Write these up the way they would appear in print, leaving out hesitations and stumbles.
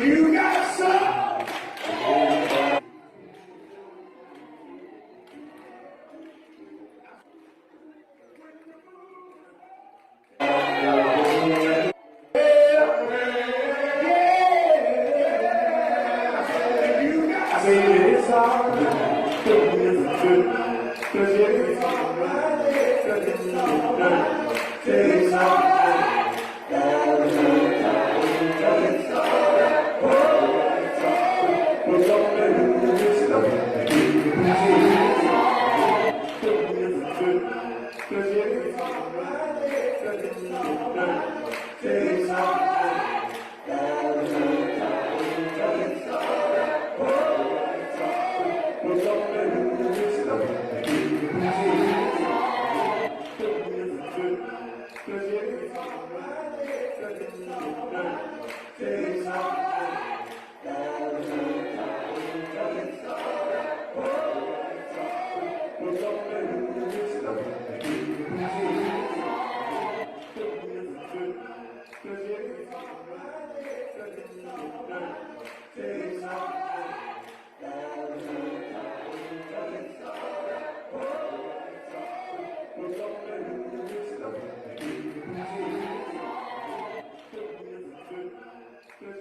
You got some. I say it's all right. It's all right. It's all right.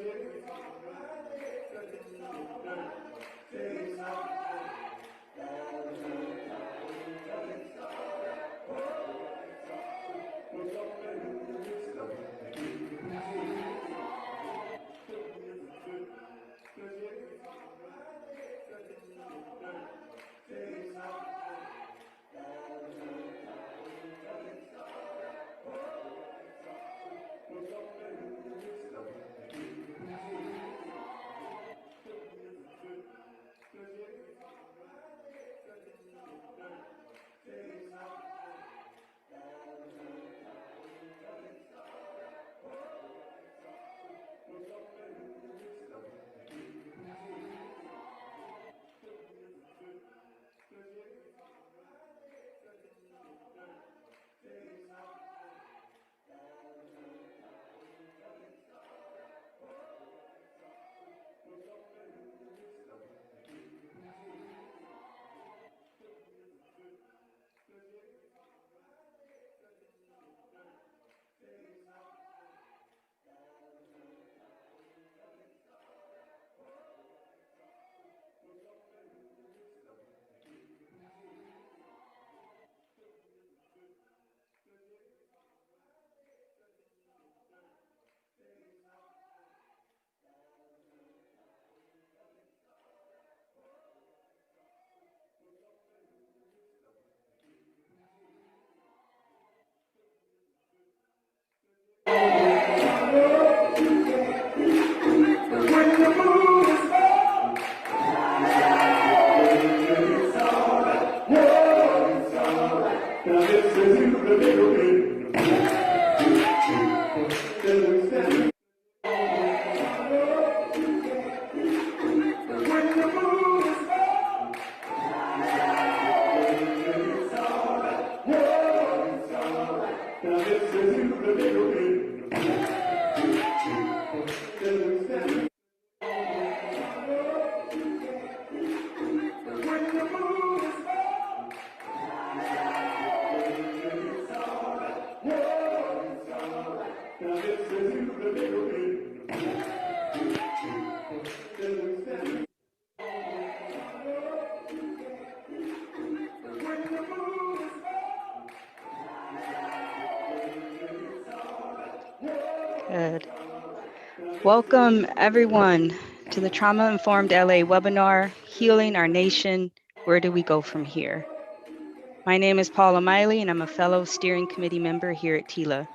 Now this is you, the little bit. When the moon is up, it's alright. Whoa, it's alright. Now this is you, the little bit. When the moon is up. Good. Welcome, everyone, to the Trauma Informed LA webinar, Healing Our Nation, Where Do We Go From Here? My name is Paula Miley, and I'm a fellow steering committee member here at TILA.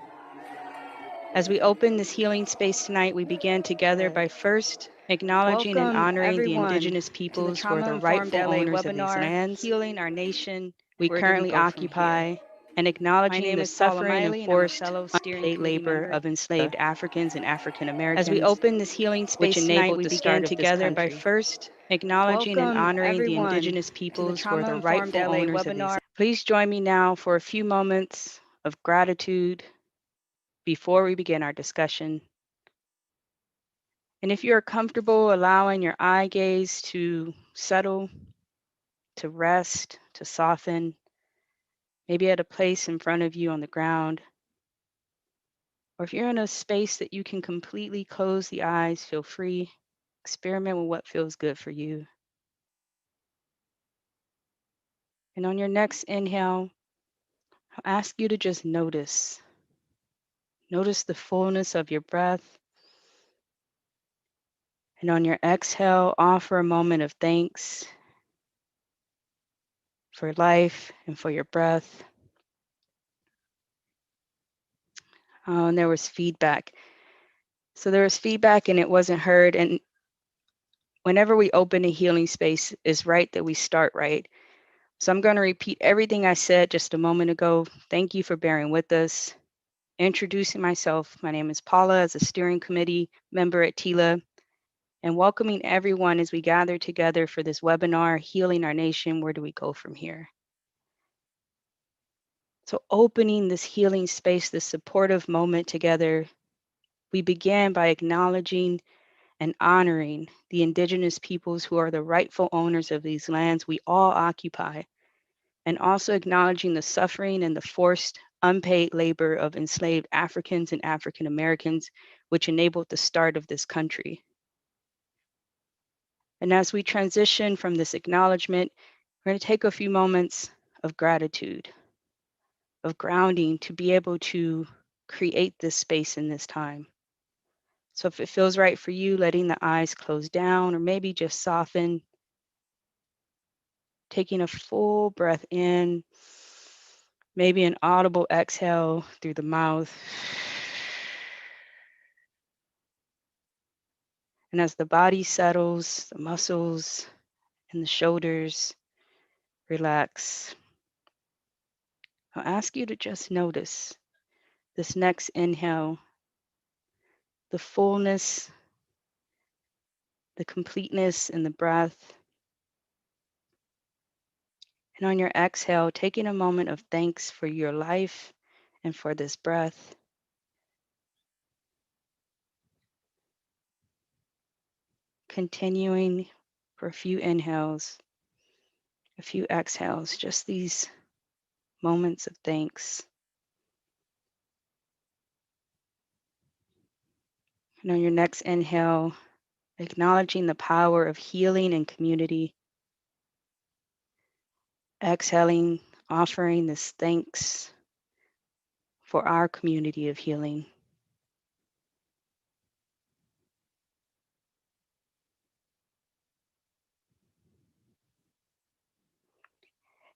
As we open this healing space tonight, we began together by first acknowledging and honoring the indigenous peoples who are the rightful owners of these lands Healing Our Nation, we Where Do We currently Go From Here? occupy, and acknowledging the suffering and forced unpaid labor member of enslaved Africans and African Americans. As we open this healing which space tonight, enabled we the began start of this together by country. first acknowledging and Welcome, honoring the everyone, indigenous to the peoples who are the Trauma-Informed rightful LA owners of these. webinar. Please join me now for a few moments of gratitude before we begin our discussion. And if you're comfortable allowing your eye gaze to settle, to rest, to soften, maybe at a place in front of you on the ground, or if you're in a space that you can completely close the eyes, feel free. Experiment with what feels good for you. And on your next inhale, I'll ask you to just notice. Notice the fullness of your breath. And on your exhale, offer a moment of thanks for life and for your breath. Oh, and there was feedback. So there was feedback and it wasn't heard. And whenever we open a healing space, it's right that we start right. So I'm going to repeat everything I said just a moment ago. Thank you for bearing with us. Introducing myself, my name is Paula, as a steering committee member at TILA, and welcoming everyone as we gather together for this webinar, Healing Our Nation, Where Do We Go From Here? So opening this healing space, this supportive moment together, we began by acknowledging and honoring the indigenous peoples who are the rightful owners of these lands we all occupy, and also acknowledging the suffering and the forced unpaid labor of enslaved Africans and African Americans, which enabled the start of this country. And as we transition from this acknowledgement, we're going to take a few moments of gratitude, of grounding, to be able to create this space in this time. So if it feels right for you, letting the eyes close down or maybe just soften, taking a full breath in, maybe an audible exhale through the mouth. And as the body settles, the muscles and the shoulders relax, I'll ask you to just notice this next inhale, the fullness, the completeness in the breath. And on your exhale, taking a moment of thanks for your life and for this breath. Continuing for a few inhales, a few exhales, just these moments of thanks. And on your next inhale, acknowledging the power of healing and community. Exhaling, offering this thanks for our community of healing.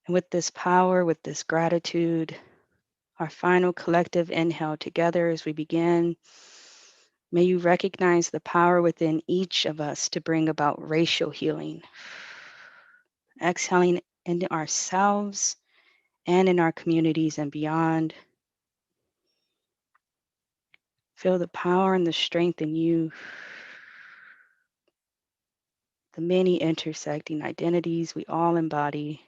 And with this power, with this gratitude, our final collective inhale together as we begin, may you recognize the power within each of us to bring about racial healing. Exhaling into ourselves and in our communities and beyond. Feel the power and the strength in you. The many intersecting identities we all embody.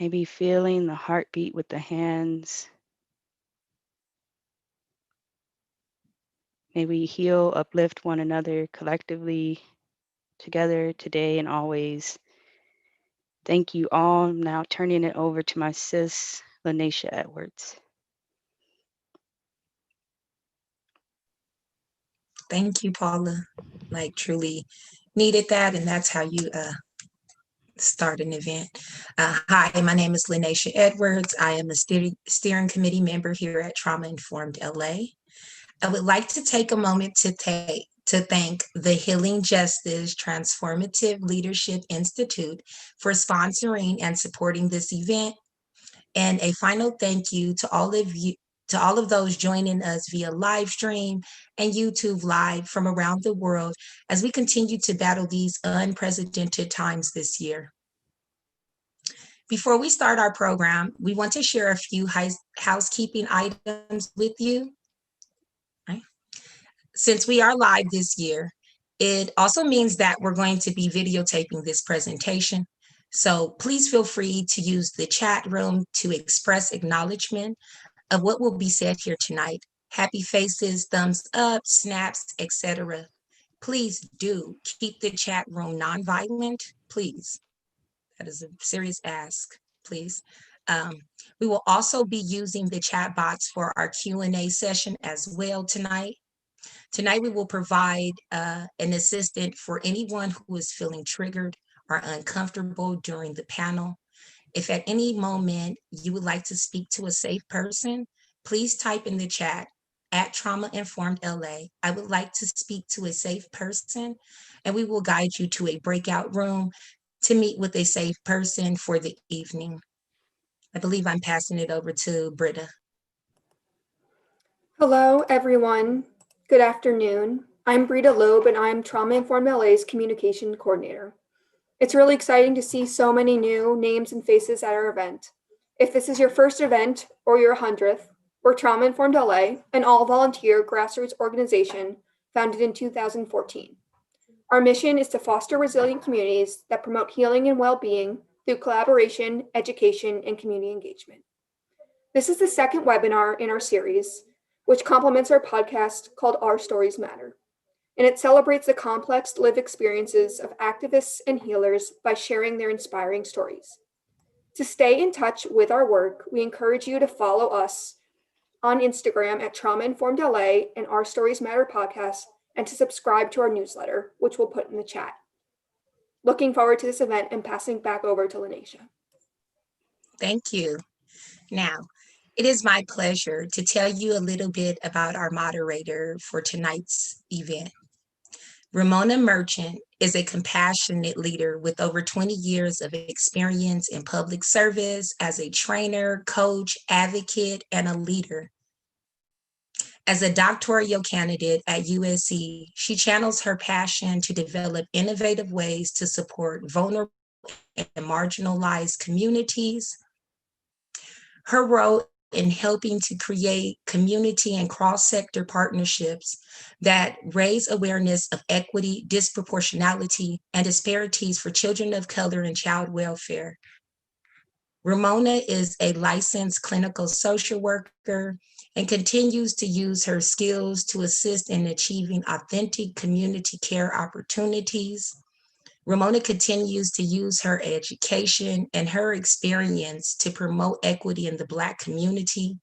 Maybe feeling the heartbeat with the hands. May we heal, uplift one another collectively, together, today, and always. Thank you all. I'm now turning it over to my sis, Lanesha Edwards. Thank you, Paula. Like truly needed that, and that's how you start an event. Hi, my name is Lanesha Edwards. I am a steering committee member here at Trauma Informed LA. I would like to take a moment to thank the Healing Justice Transformative Leadership Institute for sponsoring and supporting this event. And a final thank you to all of you, to all of those joining us via live stream and YouTube Live from around the world as we continue to battle these unprecedented times this year. Before we start our program, we want to share a few housekeeping items with you. Right? Since we are live this year, it also means that we're going to be videotaping this presentation. So please feel free to use the chat room to express acknowledgement of what will be said here tonight. Happy faces, thumbs up, snaps, etc. Please do keep the chat room non-violent, please. That is a serious ask, please. We will also be using the chat box for our Q&A session as well tonight. Tonight, we will provide an assistant for anyone who is feeling triggered or uncomfortable during the panel. If at any moment you would like to speak to a safe person, please type in the chat at Trauma Informed LA. I would like to speak to a safe person, and we will guide you to a breakout room to meet with a safe person for the evening. I believe I'm passing it over to Britta. Hello, everyone. Good afternoon. I'm Brita Loeb, and I'm Trauma Informed LA's Communication Coordinator. It's really exciting to see so many new names and faces at our event. If this is your first event or your 100th, we're Trauma Informed LA, an all-volunteer grassroots organization founded in 2014. Our mission is to foster resilient communities that promote healing and well-being through collaboration, education, and community engagement. This is the second webinar in our series, which complements our podcast called Our Stories Matter. And it celebrates the complex lived experiences of activists and healers by sharing their inspiring stories. To stay in touch with our work, we encourage you to follow us on Instagram at Trauma Informed LA and Our Stories Matter podcast, and to subscribe to our newsletter, which we'll put in the chat. Looking forward to this event and passing back over to Lanesha. Thank you. Now, it is my pleasure to tell you a little bit about our moderator for tonight's event. Ramona Merchant is a compassionate leader with over 20 years of experience in public service as a trainer, coach, advocate, and a leader. As a doctoral candidate at USC, she channels her passion to develop innovative ways to support vulnerable and marginalized communities. Her role in helping to create community and cross-sector partnerships that raise awareness of equity, disproportionality, and disparities for children of color and child welfare. Ramona is a licensed clinical social worker and continues to use her skills to assist in achieving authentic community care opportunities. Ramona continues to use her education and her experience to promote equity in the Black community.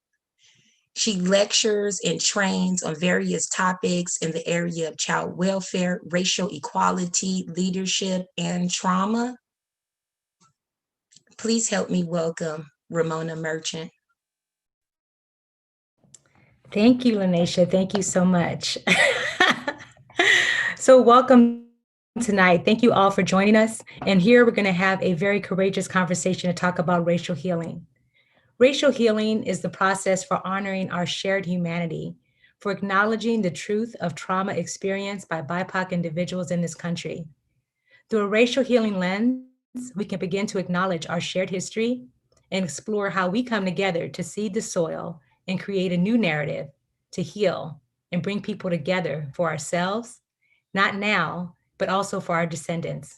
She lectures and trains on various topics in the area of child welfare, racial equality, leadership, and trauma. Please help me welcome Ramona Merchant. Thank you, Lanesha. Thank you so much. So welcome tonight. Thank you all for joining us. And here we're going to have a very courageous conversation to talk about racial healing. Racial healing is the process for honoring our shared humanity, for acknowledging the truth of trauma experienced by BIPOC individuals in this country. Through a racial healing lens, we can begin to acknowledge our shared history and explore how we come together to seed the soil and create a new narrative to heal and bring people together for ourselves, not now, but also for our descendants.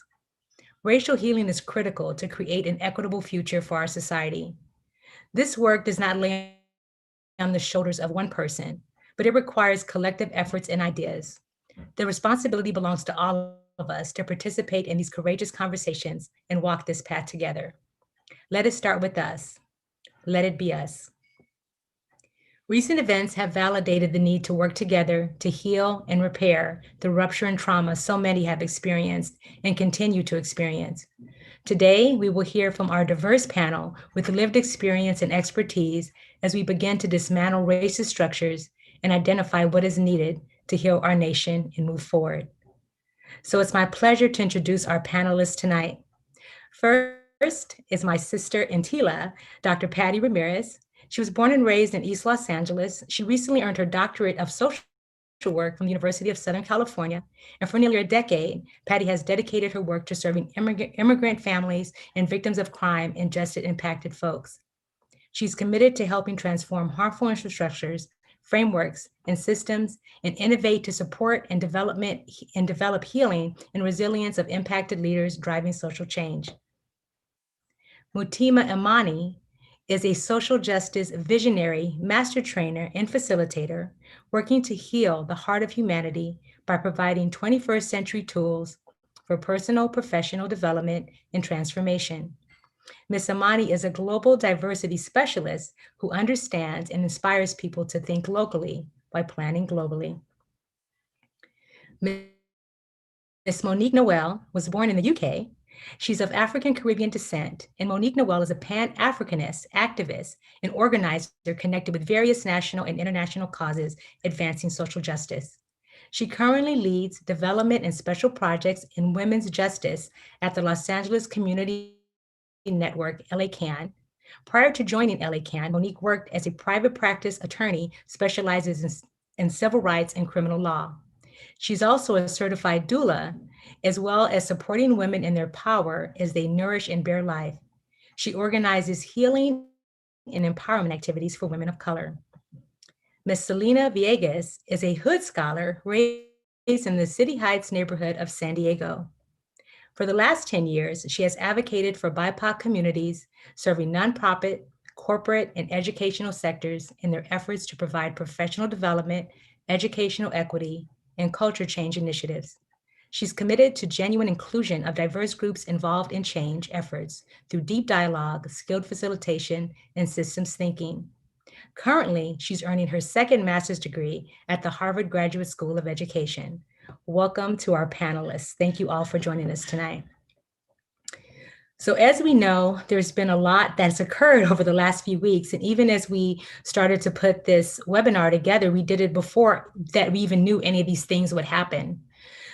Racial healing is critical to create an equitable future for our society. This work does not lay on the shoulders of one person, but it requires collective efforts and ideas. The responsibility belongs to all of us to participate in these courageous conversations and walk this path together. Let it start with us. Let it be us. Recent events have validated the need to work together to heal and repair the rupture and trauma so many have experienced and continue to experience. Today, we will hear from our diverse panel with lived experience and expertise as we begin to dismantle racist structures and identify what is needed to heal our nation and move forward. So it's my pleasure to introduce our panelists tonight. First is my sister in TILA, Dr. Patty Ramirez. She was born and raised in East Los Angeles. She recently earned her doctorate of social work from the University of Southern California. And for nearly a decade, Patty has dedicated her work to serving immigrant families and victims of crime and justice impacted folks. She's committed to helping transform harmful infrastructures, frameworks, and systems, and innovate to support and develop healing and resilience of impacted leaders driving social change. Mutima Imani is a social justice visionary, master trainer, and facilitator working to heal the heart of humanity by providing 21st century tools for personal, professional development and transformation. Ms. Imani is a global diversity specialist who understands and inspires people to think locally by planning globally. Ms. Monique Noel was born in the UK. She's of African Caribbean descent, and Monique Noel is a Pan-Africanist, activist, and organizer connected with various national and international causes advancing social justice. She currently leads development and special projects in women's justice at the Los Angeles Community Network, LA CAN. Prior to joining LA CAN, Monique worked as a private practice attorney, specializes in civil rights and criminal law. She's also a certified doula, as well as supporting women in their power as they nourish and bear life. She organizes healing and empowerment activities for women of color. Ms. Selena Villegas is a Hood Scholar raised in the City Heights neighborhood of San Diego. For the last 10 years, she has advocated for BIPOC communities, serving nonprofit, corporate, and educational sectors in their efforts to provide professional development, educational equity, and culture change initiatives. She's committed to genuine inclusion of diverse groups involved in change efforts through deep dialogue, skilled facilitation, and systems thinking. Currently, she's earning her second master's degree at the Harvard Graduate School of Education. Welcome to our panelists. Thank you all for joining us tonight. So as we know, there's been a lot that's occurred over the last few weeks. And even as we started to put this webinar together, we did it before that we even knew any of these things would happen.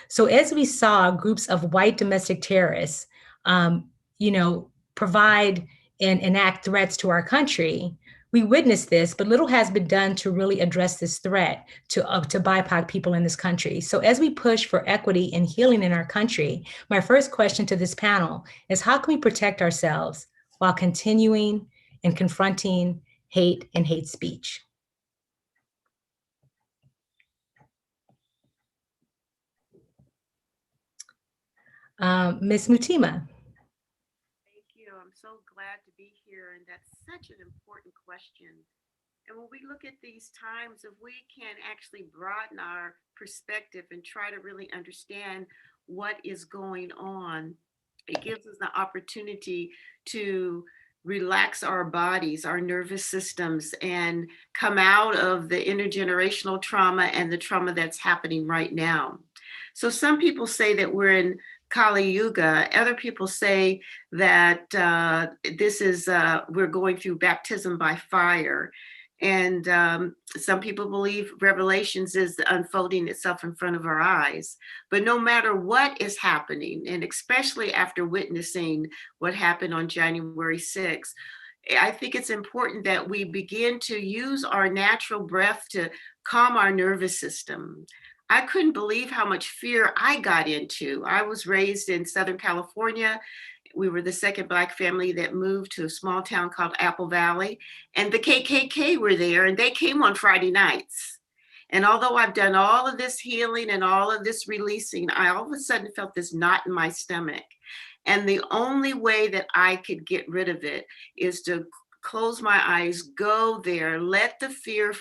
So as we saw groups of white domestic terrorists, provide and enact threats to our country, we witnessed this, but little has been done to really address this threat to BIPOC people in this country. So as we push for equity and healing in our country, my first question to this panel is, how can we protect ourselves while continuing and confronting hate and hate speech? Ms. Mutima. Thank you. I'm so glad to be here, and that's such an important question. And when we look at these times, if we can actually broaden our perspective and try to really understand what is going on, it gives us the opportunity to relax our bodies, our nervous systems, and come out of the intergenerational trauma and the trauma that's happening right now. So some people say that we're in Kali Yuga. Other people say that we're going through baptism by fire. And some people believe Revelations is unfolding itself in front of our eyes. But no matter what is happening, and especially after witnessing what happened on January 6th, I think it's important that we begin to use our natural breath to calm our nervous system. I couldn't believe how much fear I got into. I was raised in Southern California. We were the second Black family that moved to a small town called Apple Valley, and the KKK were there, and they came on Friday nights. And although I've done all of this healing and all of this releasing, I all of a sudden felt this knot in my stomach. And the only way that I could get rid of it is to close my eyes, go there, let the fear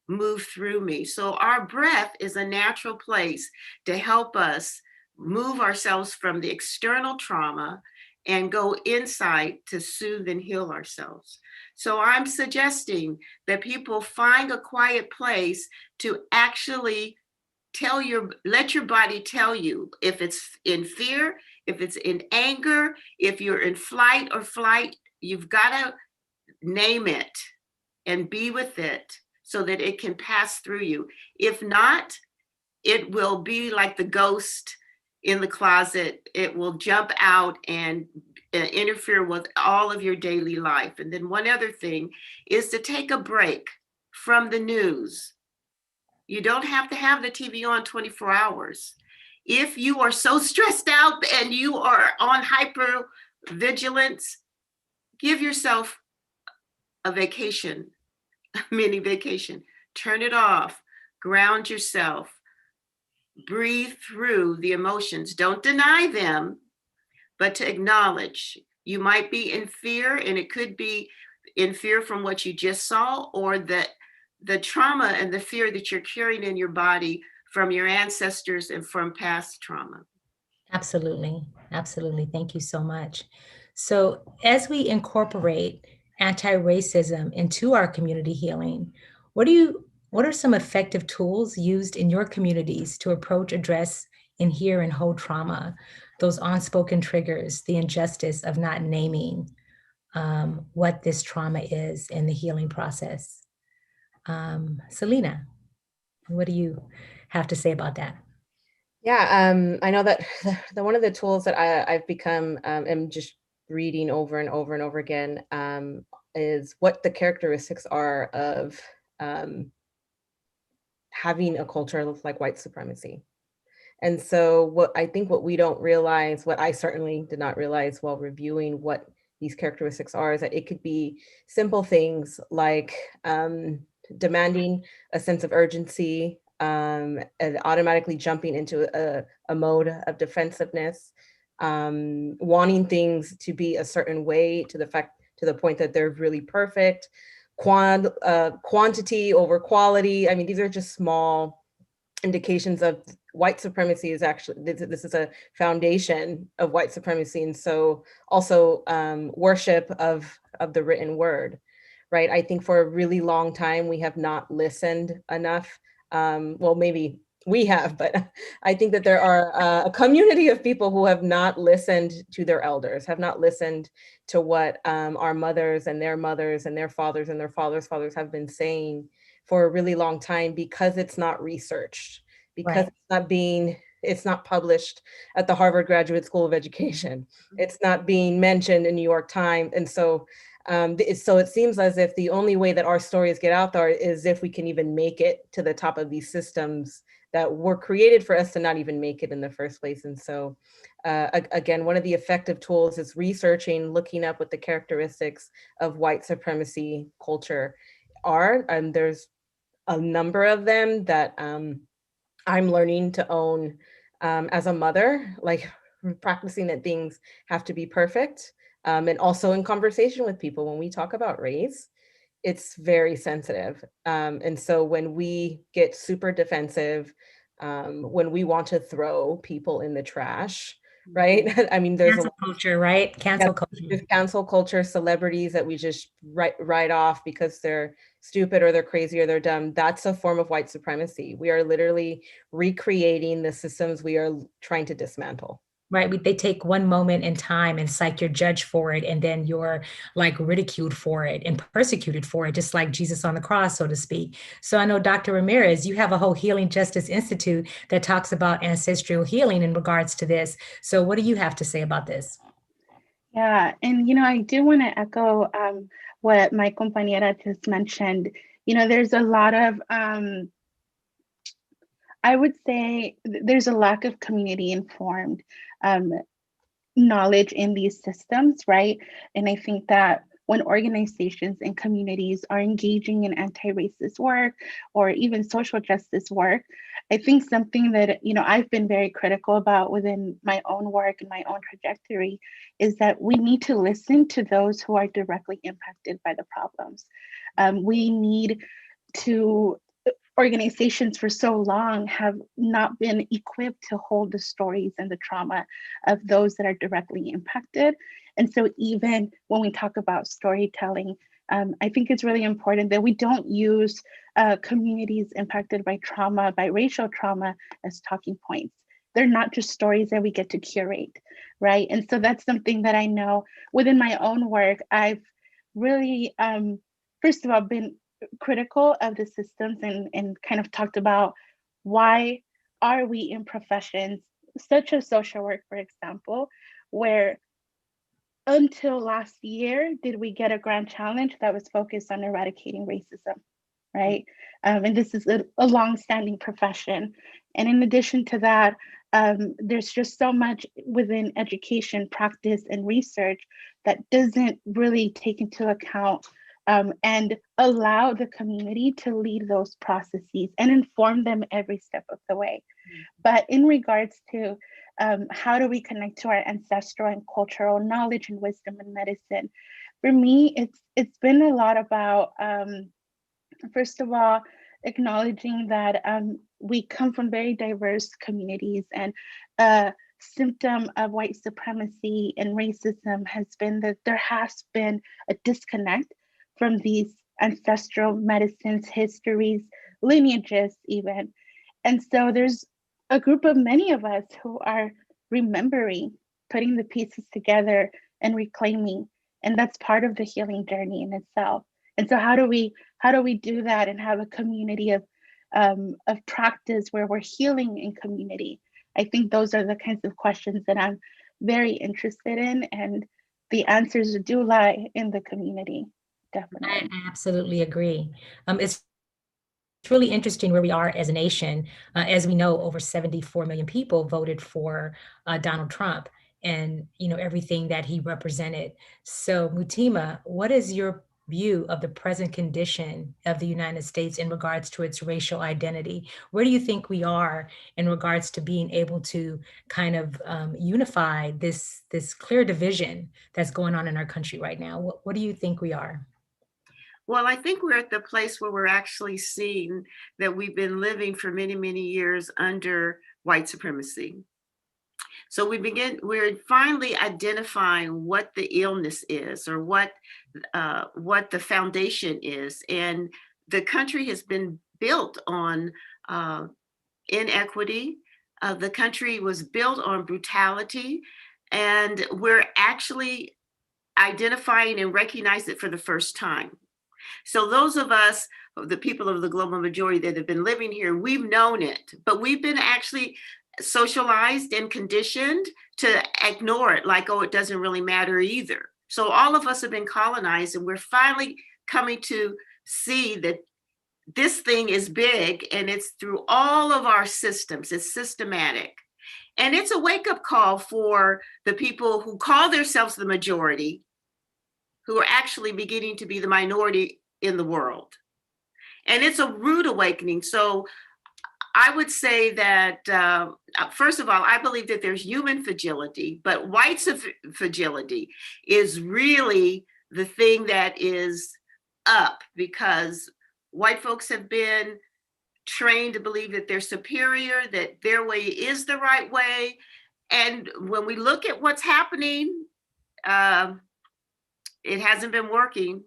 move through me. So our breath is a natural place to help us move ourselves from the external trauma and go inside to soothe and heal ourselves. So I'm suggesting that people find a quiet place to actually let your body tell you if it's in fear, if it's in anger, if you're in flight or flight. You've got to name it and be with it so that it can pass through you. If not, it will be like the ghost in the closet. It will jump out and interfere with all of your daily life. And then one other thing is to take a break from the news. You don't have to have the TV on 24 hours. If you are so stressed out and you are on hyper vigilance, give yourself a vacation, a mini vacation. Turn it off, ground yourself, breathe through the emotions. Don't deny them, but to acknowledge. You might be in fear, and it could be in fear from what you just saw, or the trauma and the fear that you're carrying in your body from your ancestors and from past trauma. Absolutely. Absolutely. Thank you so much. So as we incorporate anti-racism into our community healing, what are some effective tools used in your communities to approach, address, and hear and hold trauma, those unspoken triggers, the injustice of not naming what this trauma is in the healing process? Selena, what do you have to say about that? Yeah, I know that one of the tools that I've become am just reading over and over and over again is what the characteristics are of having a culture like white supremacy. And so what we don't realize, what I certainly did not realize while reviewing what these characteristics are, is that it could be simple things like demanding a sense of urgency, and automatically jumping into a mode of defensiveness, wanting things to be a certain way to the point that they're really perfect, quantity over quality. I mean, these are just small indications of white supremacy. Is actually, this is a foundation of white supremacy. And so also worship of the written word, right? I think for a really long time, we have not listened enough. Well, maybe we have, but I think that there are a community of people who have not listened to their elders, have not listened to what our mothers and their fathers and their fathers' fathers have been saying for a really long time, because it's not researched, because Right. it's not published at the Harvard Graduate School of Education. It's not being mentioned in New York Times. And so it seems as if the only way that our stories get out there is if we can even make it to the top of these systems that were created for us to not even make it in the first place. And so again, one of the effective tools is researching, looking up what the characteristics of white supremacy culture are. And there's a number of them that I'm learning to own as a mother, like practicing that things have to be perfect. And also in conversation with people, when we talk about race, it's very sensitive. And so when we get super defensive, when we want to throw people in the trash, right? I mean, there's Cancel culture, right? Cancel culture. there's cancel culture, celebrities that we just write off because they're stupid or they're crazy or they're dumb. That's a form of white supremacy. We are literally recreating the systems we are trying to dismantle. Right. They take one moment in time and it's like you're judged for it, and then you're like ridiculed for it and persecuted for it, just like Jesus on the cross, so to speak. So I know, Dr. Ramirez, you have a whole Healing Justice Institute that talks about ancestral healing in regards to this. So what do you have to say about this? Yeah, and I do want to echo what my compañera just mentioned. There's a lot of I would say there's a lack of community informed knowledge in these systems, right? And I think that when organizations and communities are engaging in anti-racist work or even social justice work, I think something that, I've been very critical about within my own work and my own trajectory is that we need to listen to those who are directly impacted by the problems. We need to, organizations for so long have not been equipped to hold the stories and the trauma of those that are directly impacted. And so even when we talk about storytelling, I think it's really important that we don't use communities impacted by trauma, by racial trauma, as talking points. They're not just stories that we get to curate, right? And so that's something that I know within my own work, I've really, first of all, been critical of the systems and kind of talked about why are we in professions such as social work, for example, where until last year did we get a grand challenge that was focused on eradicating racism, right? And this is a long-standing profession. And in addition to that, there's just so much within education, practice, and research that doesn't really take into account and allow the community to lead those processes and inform them every step of the way. But in regards to how do we connect to our ancestral and cultural knowledge and wisdom in medicine, for me, it's been a lot about, first of all, acknowledging that we come from very diverse communities, and a symptom of white supremacy and racism has been that there has been a disconnect from these ancestral medicines, histories, lineages even. And so there's a group of many of us who are remembering, putting the pieces together and reclaiming. And that's part of the healing journey in itself. And so how do we do that and have a community of practice where we're healing in community? I think those are the kinds of questions that I'm very interested in, and the answers do lie in the community. Definitely. I absolutely agree. It's really interesting where we are as a nation. As we know, over 74 million people voted for Donald Trump and everything that he represented. So Mutima, what is your view of the present condition of the United States in regards to its racial identity? Where do you think we are in regards to being able to kind of unify this clear division that's going on in our country right now? What do you think we are? Well, I think we're at the place where we're actually seeing that we've been living for many, many years under white supremacy. So we're finally identifying what the illness is, or what the foundation is. And the country has been built on inequity. The country was built on brutality, and we're actually identifying and recognize it for the first time. So those of us, the people of the global majority that have been living here, we've known it, but we've been actually socialized and conditioned to ignore it, like, oh, it doesn't really matter either. So all of us have been colonized, and we're finally coming to see that this thing is big, and it's through all of our systems. It's systematic. And it's a wake-up call for the people who call themselves the majority, who are actually beginning to be the minority in the world. And it's a rude awakening. So I would say that, first of all, I believe that there's human fragility, but white fragility is really the thing that is up, because white folks have been trained to believe that they're superior, that their way is the right way. And when we look at what's happening, it hasn't been working.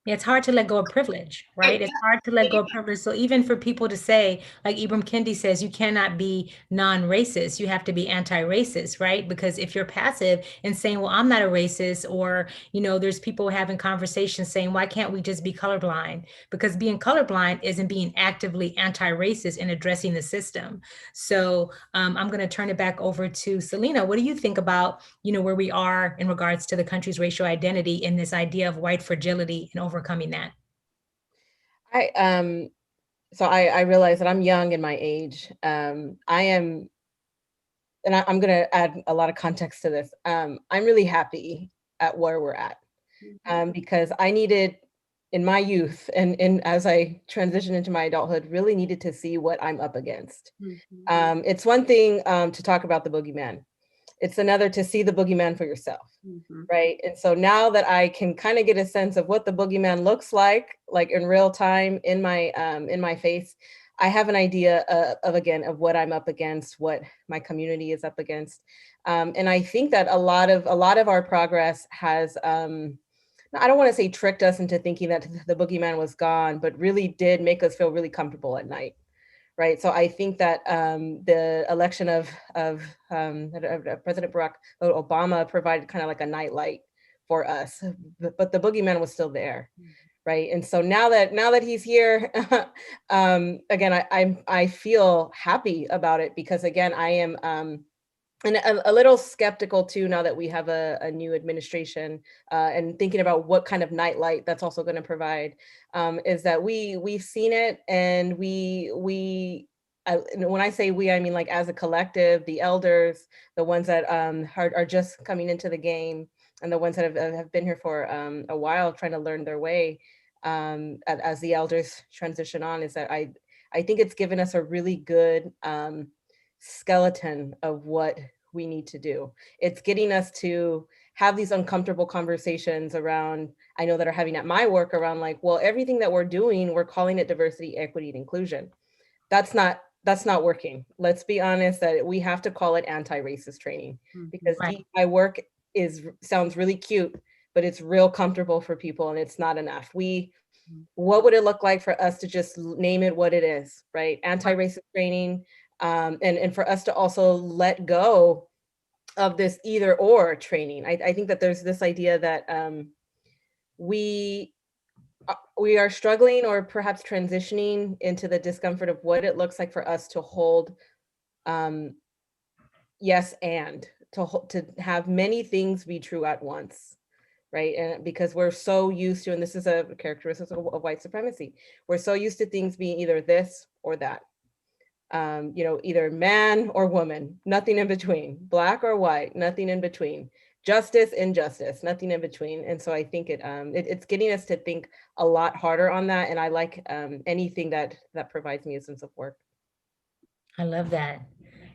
It's hard to let go of privilege, right? It's hard to let go of privilege. So even for people to say, like Ibram Kendi says, you cannot be non-racist, you have to be anti-racist, right? Because if you're passive and saying, well, I'm not a racist, or, there's people having conversations saying, why can't we just be colorblind? Because being colorblind isn't being actively anti-racist and addressing the system. So I'm going to turn it back over to Selena. What do you think about, where we are in regards to the country's racial identity and this idea of white fragility and overcoming that? I realize that I'm young in my age. I'm going to add a lot of context to this. I'm really happy at where we're at, because I needed in my youth and as I transitioned into my adulthood, really needed to see what I'm up against. It's one thing to talk about the boogeyman. It's another to see the boogeyman for yourself, right? And so now that I can kind of get a sense of what the boogeyman looks like in real time in my face, I have an idea of what I'm up against, what my community is up against. And I think that a lot of our progress has, I don't want to say tricked us into thinking that the boogeyman was gone, but really did make us feel really comfortable at night. Right. So I think that the election of President Barack Obama provided kind of like a nightlight for us, but the boogeyman was still there. Right. And so now that he's here, again, I feel happy about it because, again, I am and a little skeptical too, now that we have a new administration and thinking about what kind of nightlight that's also going to provide, is that we've seen it, and when I say we, I mean like as a collective, the elders, the ones that are just coming into the game, and the ones that have been here for a while trying to learn their way as the elders transition on, is that I think it's given us a really good skeleton of what we need to do. It's getting us to have these uncomfortable conversations around, I know that are having at my work around like, well, everything that we're doing, we're calling it diversity, equity, and inclusion. That's not working. Let's be honest that we have to call it anti-racist training, because DEI work sounds really cute, but it's real comfortable for people, and it's not enough. What would it look like for us to just name it what it is, right? Anti-racist training, and for us to also let go of this either or training. I think that there's this idea that we are struggling, or perhaps transitioning into the discomfort of what it looks like for us to hold yes and to have many things be true at once. Right. And because we're so used to, and this is a characteristic of white supremacy, we're so used to things being either this or that. Either man or woman, nothing in between, black or white, nothing in between, justice, injustice, nothing in between. And so I think it's getting us to think a lot harder on that. And I like anything that provides me a sense of work. I love that.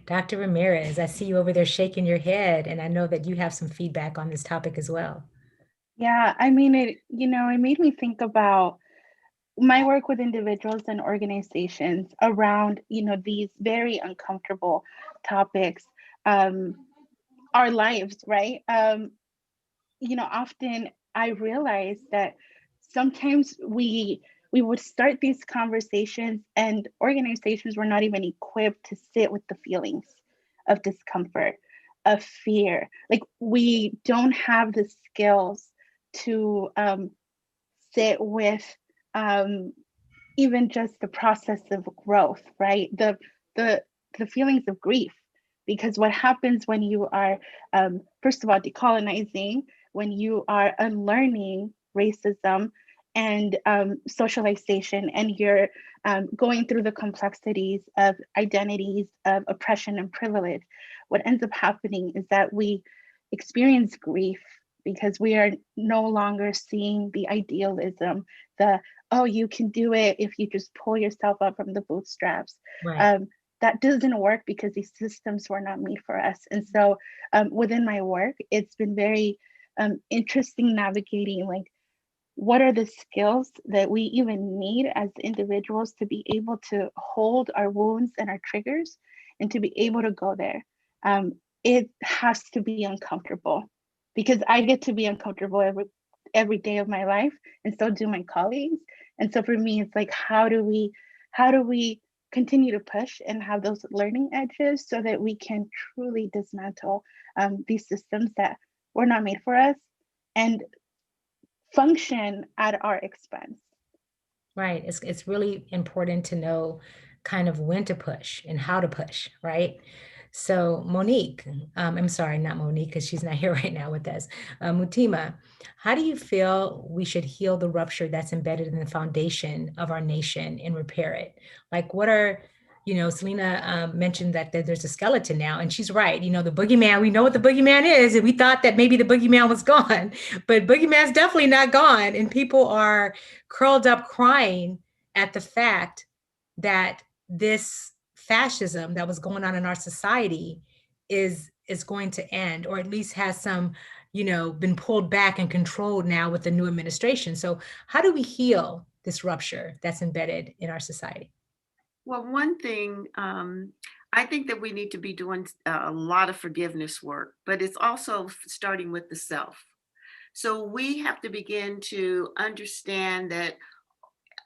Dr. Ramirez, I see you over there shaking your head, and I know that you have some feedback on this topic as well. Yeah, I mean, it made me think about my work with individuals and organizations around, these very uncomfortable topics, our lives, right? Often I realize that sometimes we would start these conversations and organizations were not even equipped to sit with the feelings of discomfort, of fear. Like, we don't have the skills to sit with even just the process of growth, right? The feelings of grief, because what happens when you are, first of all, decolonizing, when you are unlearning racism and socialization, and you're going through the complexities of identities of oppression and privilege, what ends up happening is that we experience grief because we are no longer seeing the idealism, oh, you can do it if you just pull yourself up from the bootstraps. Right. That doesn't work because these systems were not made for us. And so within my work, it's been very interesting navigating, like, what are the skills that we even need as individuals to be able to hold our wounds and our triggers and to be able to go there. It has to be uncomfortable, because I get to be uncomfortable every day of my life, and so do my colleagues. And so for me, it's like, how do we continue to push and have those learning edges so that we can truly dismantle these systems that were not made for us and function at our expense. Right. It's really important to know kind of when to push and how to push, right? So Monique, I'm sorry, not Monique, because she's not here right now with us. Mutima, how do you feel we should heal the rupture that's embedded in the foundation of our nation and repair it? Like, what are Selena mentioned that there's a skeleton now, and she's right. The boogeyman, we know what the boogeyman is, and we thought that maybe the boogeyman was gone, but boogeyman's definitely not gone. And people are curled up crying at the fact that this fascism that was going on in our society is going to end, or at least has some, been pulled back and controlled now with the new administration. So how do we heal this rupture that's embedded in our society? Well, one thing, I think that we need to be doing a lot of forgiveness work, but it's also starting with the self. So we have to begin to understand that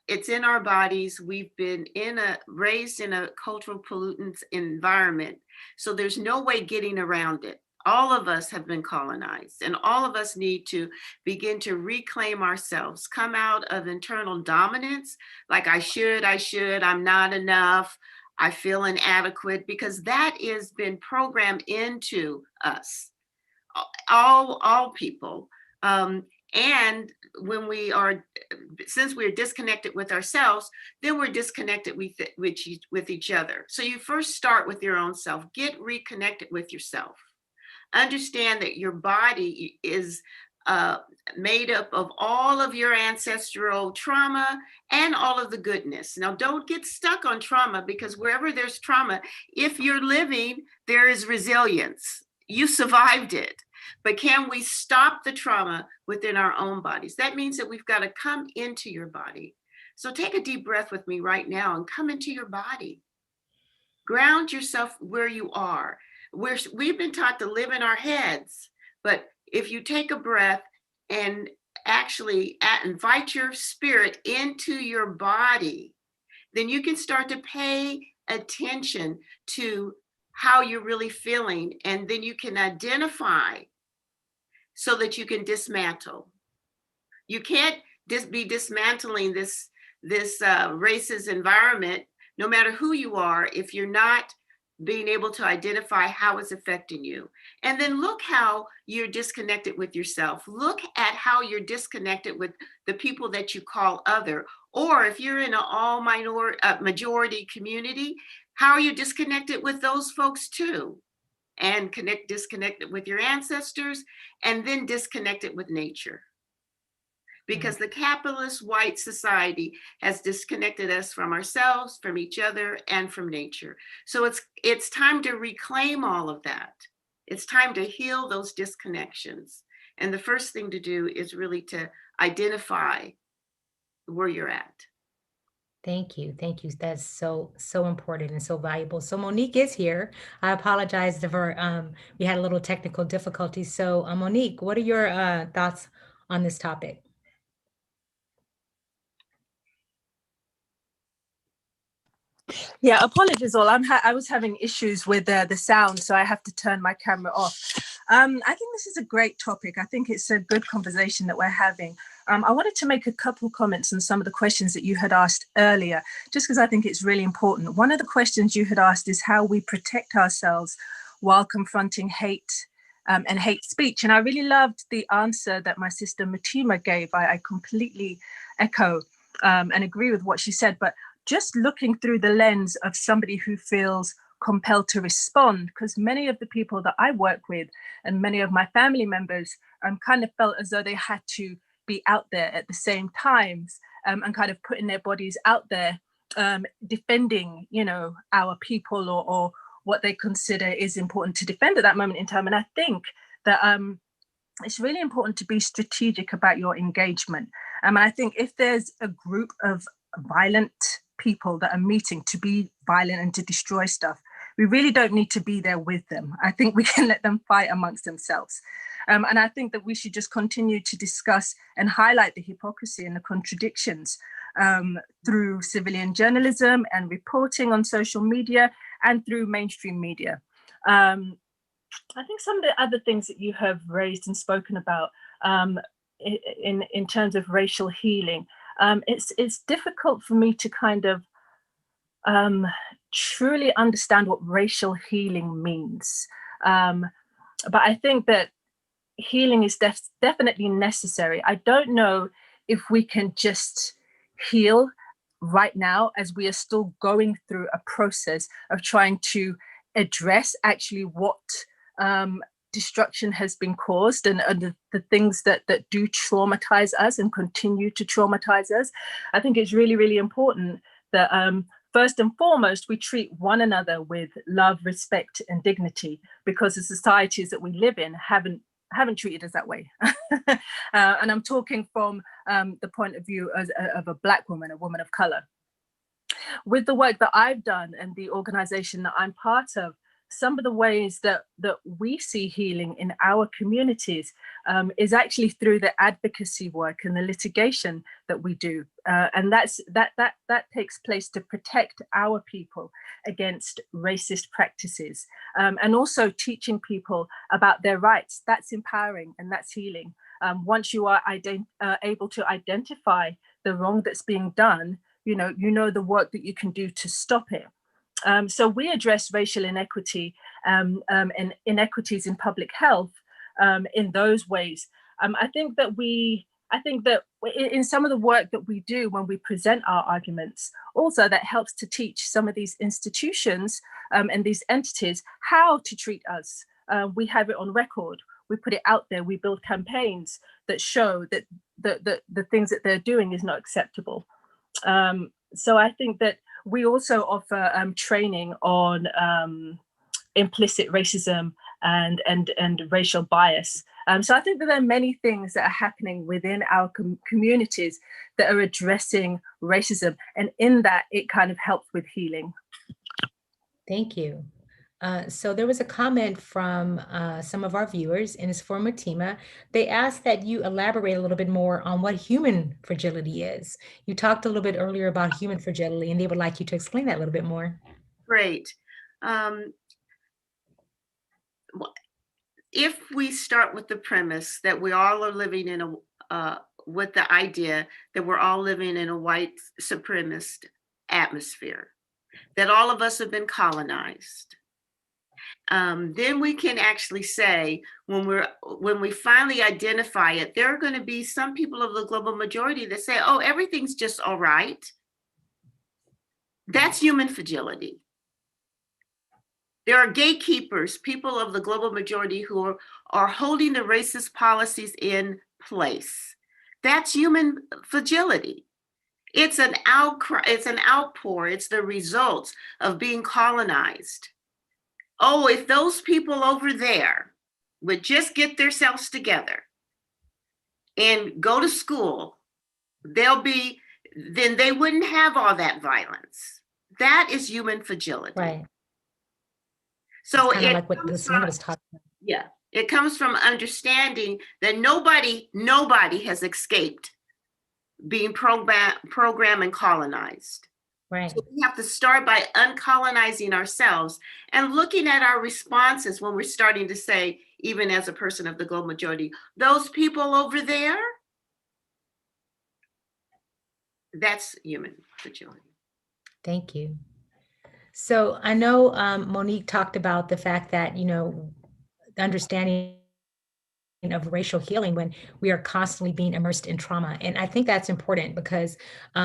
it's in our bodies. We've been raised in a cultural pollutants environment. So there's no way getting around it. All of us have been colonized, and all of us need to begin to reclaim ourselves, come out of internal dominance, like I should, I'm not enough, I feel inadequate, because that has been programmed into us, all people. And when since we're disconnected with ourselves, then we're disconnected with each other. So you first start with your own self, get reconnected with yourself. Understand that your body is made up of all of your ancestral trauma and all of the goodness. Now, don't get stuck on trauma, because wherever there's trauma, if you're living, there is resilience. You survived it. But can we stop the trauma within our own bodies? That means that we've got to come into your body. So take a deep breath with me right now and come into your body. Ground yourself where you are. We've been taught to live in our heads, but if you take a breath and actually invite your spirit into your body, then you can start to pay attention to how you're really feeling, and then you can identify so that you can dismantle. You can't be dismantling this racist environment, no matter who you are, if you're not being able to identify how it's affecting you. And then look how you're disconnected with yourself. Look at how you're disconnected with the people that you call other. Or if you're in an all majority community, how are you disconnected with those folks too? And disconnected with your ancestors, and then disconnected with nature. Because the capitalist white society has disconnected us from ourselves, from each other, and from nature. So it's time to reclaim all of that. It's time to heal those disconnections. And the first thing to do is really to identify where you're at. Thank you. Thank you. That's so important and so valuable. So Monique is here. I apologize for we had a little technical difficulty. So Monique, what are your thoughts on this topic? Yeah, apologies all. I was having issues with the sound, so I have to turn my camera off. I think this is a great topic. I think it's a good conversation that we're having. I wanted to make a couple comments on some of the questions that you had asked earlier, just because I think it's really important. One of the questions you had asked is how we protect ourselves while confronting hate and hate speech. And I really loved the answer that my sister Matima gave. I completely echo and agree with what she said, but just looking through the lens of somebody who feels compelled to respond, because many of the people that I work with and many of my family members kind of felt as though they had to be out there at the same times and kind of putting their bodies out there, defending, our people or what they consider is important to defend at that moment in time. And I think that it's really important to be strategic about your engagement. And I think if there's a group of violent people that are meeting to be violent and to destroy stuff, we really don't need to be there with them. I think we can let them fight amongst themselves. And I think that we should just continue to discuss and highlight the hypocrisy and the contradictions through civilian journalism and reporting on social media and through mainstream media. I think some of the other things that you have raised and spoken about in terms of racial healing, it's difficult for me to kind of truly understand what racial healing means. But I think that healing is definitely necessary. I don't know if we can just heal right now, as we are still going through a process of trying to address actually what destruction has been caused, and the things that do traumatize us and continue to traumatize us. I think it's really, really important that first and foremost, we treat one another with love, respect, and dignity, because the societies that we live in haven't treated us that way. And I'm talking from the point of view of a Black woman, a woman of color. With the work that I've done and the organization that I'm part of, some of the ways that we see healing in our communities is actually through the advocacy work and the litigation that we do, and that takes place to protect our people against racist practices, and also teaching people about their rights. That's empowering and that's healing. Once you are able to identify the wrong that's being done, you know the work that you can do to stop it. So we address racial inequity and inequities in public health in those ways. I think that in some of the work that we do when we present our arguments, also that helps to teach some of these institutions and these entities how to treat us. We have it on record. We put it out there. We build campaigns that show that the things that they're doing is not acceptable. So I think that we also offer training on implicit racism and racial bias. So I think that there are many things that are happening within our communities that are addressing racism, and in that it kind of helps with healing. Thank you. So there was a comment from some of our viewers, and it's for Matima. They asked that you elaborate a little bit more on what human fragility is. You talked a little bit earlier about human fragility, and they would like you to explain that a little bit more. Great. If we start with the premise that we all are living in with the idea that we're all living in a white supremacist atmosphere, that all of us have been colonized, then we can actually say, when we finally identify it, there are going to be some people of the global majority that say, oh, everything's just all right. That's human fragility. There are gatekeepers, people of the global majority who are holding the racist policies in place. That's human fragility. It's an outcry, it's an outpour, it's the results of being colonized. Oh, if those people over there would just get themselves together and go to school, then they wouldn't have all that violence. That is human fragility. Right. So kind of like what Selena was talking about. Yeah, it comes from understanding that nobody has escaped being programmed and colonized. Right. So we have to start by uncolonizing ourselves and looking at our responses when we're starting to say, even as a person of the global majority, those people over there, that's human fragility. Thank you. So I know Monique talked about the fact that, the understanding of racial healing when we are constantly being immersed in trauma. And I think that's important because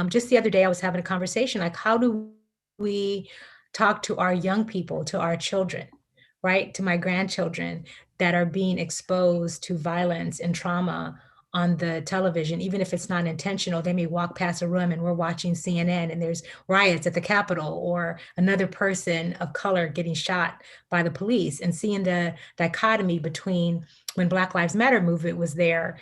just the other day I was having a conversation, like, how do we talk to our young people, to our children, right? To my grandchildren that are being exposed to violence and trauma on the television, even if it's not intentional. They may walk past a room and we're watching CNN and there's riots at the Capitol, or another person of color getting shot by the police, and seeing the dichotomy between when Black Lives Matter movement was there,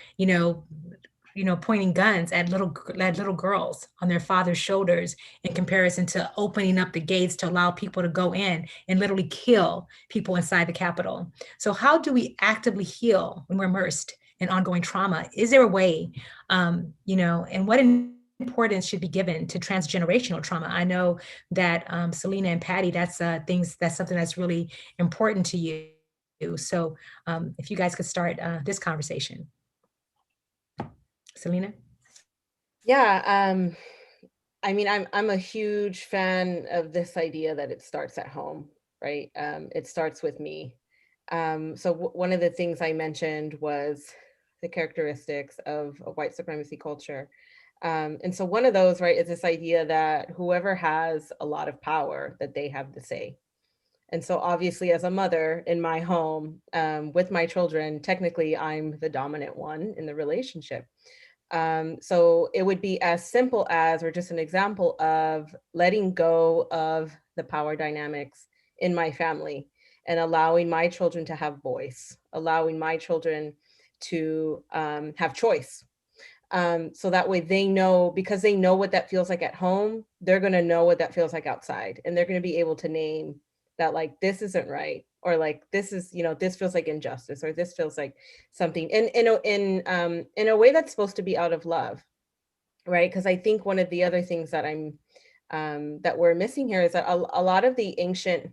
pointing guns at little girls on their father's shoulders, in comparison to opening up the gates to allow people to go in and literally kill people inside the Capitol. So how do we actively heal when we're immersed in ongoing trauma? Is there a way, and what importance should be given to transgenerational trauma? I know that Selena and Patty, that's something that's really important to you. So if you guys could start this conversation. Selena? Yeah, I'm a huge fan of this idea that it starts at home, right? It starts with me. So one of the things I mentioned was the characteristics of a white supremacy culture. And so one of those, right, is this idea that whoever has a lot of power, that they have the say. And so obviously as a mother in my home with my children, technically I'm the dominant one in the relationship. So it would be as simple as, or just an example of letting go of the power dynamics in my family and allowing my children to have voice, allowing my children to have choice. So that way they know, because they know what that feels like at home, they're going to know what that feels like outside. And they're going to be able to name that, like, this isn't right. Or like, this is, you know, this feels like injustice, or this feels like something in a way that's supposed to be out of love. Right. Because I think one of the other things that that we're missing here is that a lot of the ancient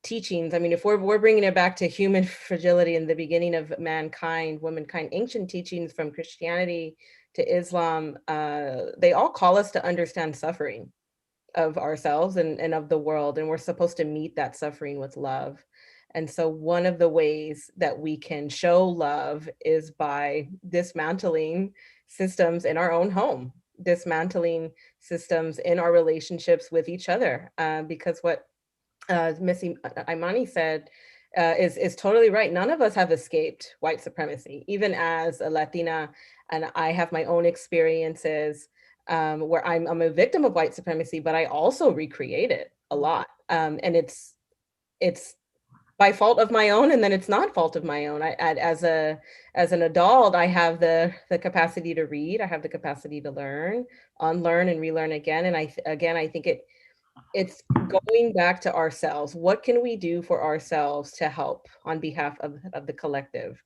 teachings, I mean, if we're bringing it back to human fragility in the beginning of mankind, womankind, ancient teachings from Christianity to Islam, they all call us to understand suffering of ourselves and of the world, and we're supposed to meet that suffering with love. And so one of the ways that we can show love is by dismantling systems in our own home, dismantling systems in our relationships with each other, because what Missy Imani said is totally right. None of us have escaped white supremacy, even as a Latina, and I have my own experiences where I'm a victim of white supremacy, but I also recreate it a lot, and it's by fault of my own, and then it's not fault of my own. As an adult, I have the capacity to read, I have the capacity to learn, unlearn, and relearn again, and I think it's going back to ourselves. What can we do for ourselves to help on behalf of the collective?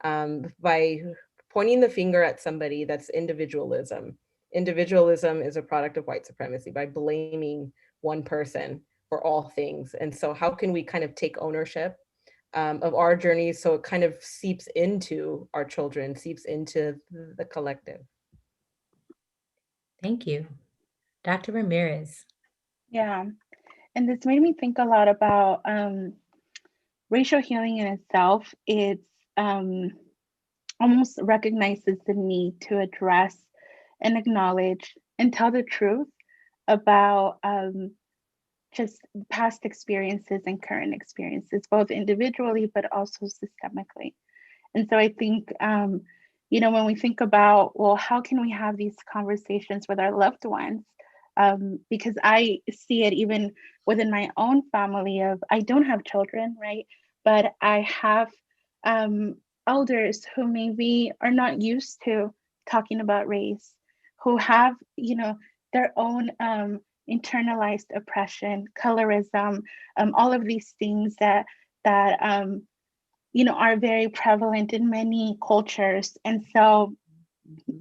By pointing the finger at somebody, that's individualism. Individualism is a product of white supremacy, by blaming one person for all things. And so how can we kind of take ownership of our journey, so it kind of seeps into our children, seeps into the collective? Thank you. Dr. Ramirez. Yeah, and this made me think a lot about racial healing in itself. It's almost recognizes the need to address and acknowledge and tell the truth about just past experiences and current experiences, both individually but also systemically. And so I think, when we think about, well, how can we have these conversations with our loved ones? Because I see it even within my own family of, I don't have children, right? But I have elders who maybe are not used to talking about race, who have, their own internalized oppression, colorism, all of these things that are very prevalent in many cultures. And so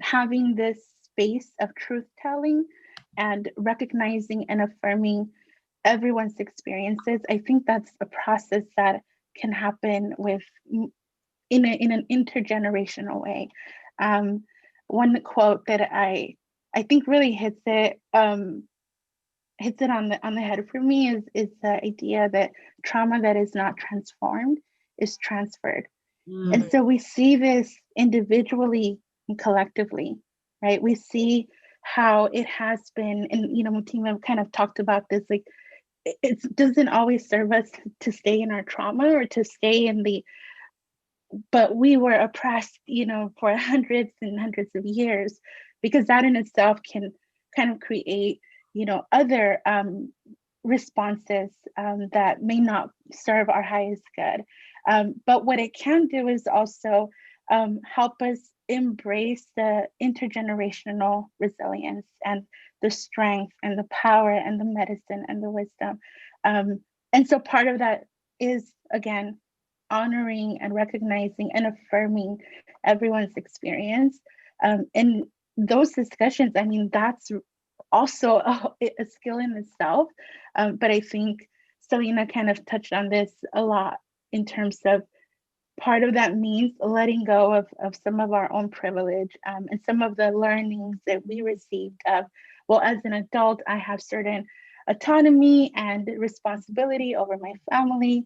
having this space of truth telling and recognizing and affirming everyone's experiences, I think that's a process that can happen in an intergenerational way. One quote that I think really hits it on the head for me is the idea that trauma that is not transformed is transferred. And so we see this individually and collectively, right? We see how it has been, and Mutima kind of talked about this, like it doesn't always serve us to stay in our trauma or to stay in but we were oppressed, for hundreds and hundreds of years, because that in itself can kind of create, other responses that may not serve our highest good. But what it can do is also help us embrace the intergenerational resilience and the strength and the power and the medicine and the wisdom. And so part of that is, again, honoring and recognizing and affirming everyone's experience. And those discussions, I mean, that's also a skill in itself. But I think Selena kind of touched on this a lot in terms of part of that means letting go of some of our own privilege and some of the learnings that we received of, well, as an adult, I have certain autonomy and responsibility over my family.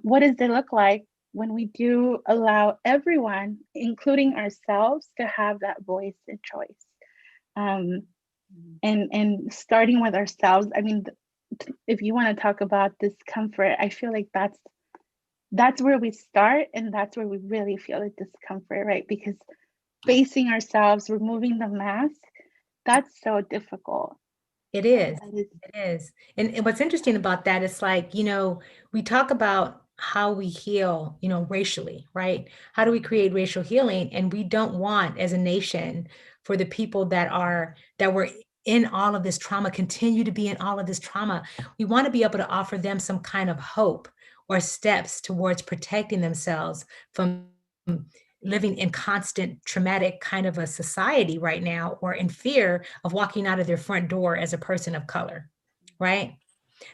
What does it look like when we do allow everyone, including ourselves, to have that voice and choice? And starting with ourselves. I mean, if you want to talk about discomfort, I feel like that's where we start, and that's where we really feel the discomfort, right? Because facing ourselves, removing the mask, that's so difficult. It is. That is- It is. And what's interesting about that is like, we talk about how we heal, racially, right? How do we create racial healing? And we don't want, as a nation, for the people that were in all of this trauma, continue to be in all of this trauma. We want to be able to offer them some kind of hope or steps towards protecting themselves from living in constant traumatic kind of a society right now, or in fear of walking out of their front door as a person of color, right?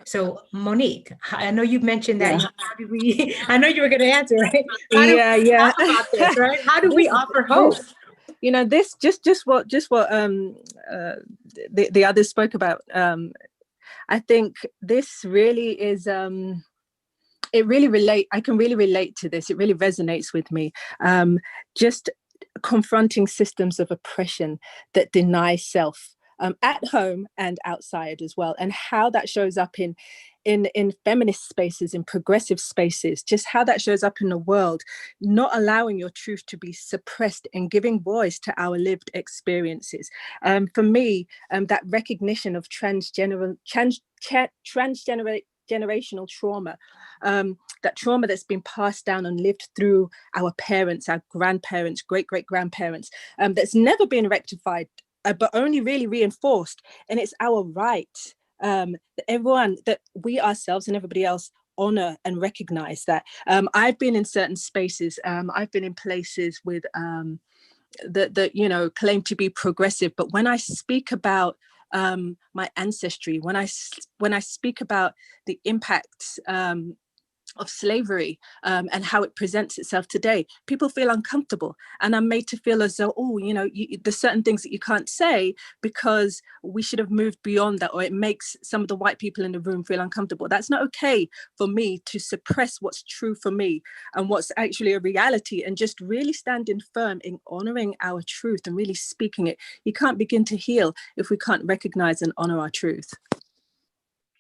So Monique, I know you've mentioned that, Yeah. how do we, I know you were going to answer, right? How do Yeah, we yeah. talk about this, right? How do we offer hope? This just what the others spoke about. I think this really is I can really relate to this. It really resonates with me. Just confronting systems of oppression that deny self, at home and outside as well, and how that shows up in feminist spaces, in progressive spaces, just how that shows up in the world, not allowing your truth to be suppressed and giving voice to our lived experiences. For me, that recognition of transgenerational trauma, that trauma that's been passed down and lived through our parents, our grandparents, great-great-grandparents, that's never been rectified, but only really reinforced. And it's our right, that everyone, that we ourselves and everybody else honor and recognize that. I've been in certain spaces, I've been in places with that claim to be progressive, but when I speak about my ancestry, when I speak about the impacts of slavery, and how it presents itself today, people feel uncomfortable, and I'm made to feel as though, there's certain things that you can't say because we should have moved beyond that, or it makes some of the white people in the room feel uncomfortable. That's not okay for me to suppress what's true for me and what's actually a reality, and just really standing firm in honoring our truth and really speaking it. You can't begin to heal if we can't recognize and honor our truth.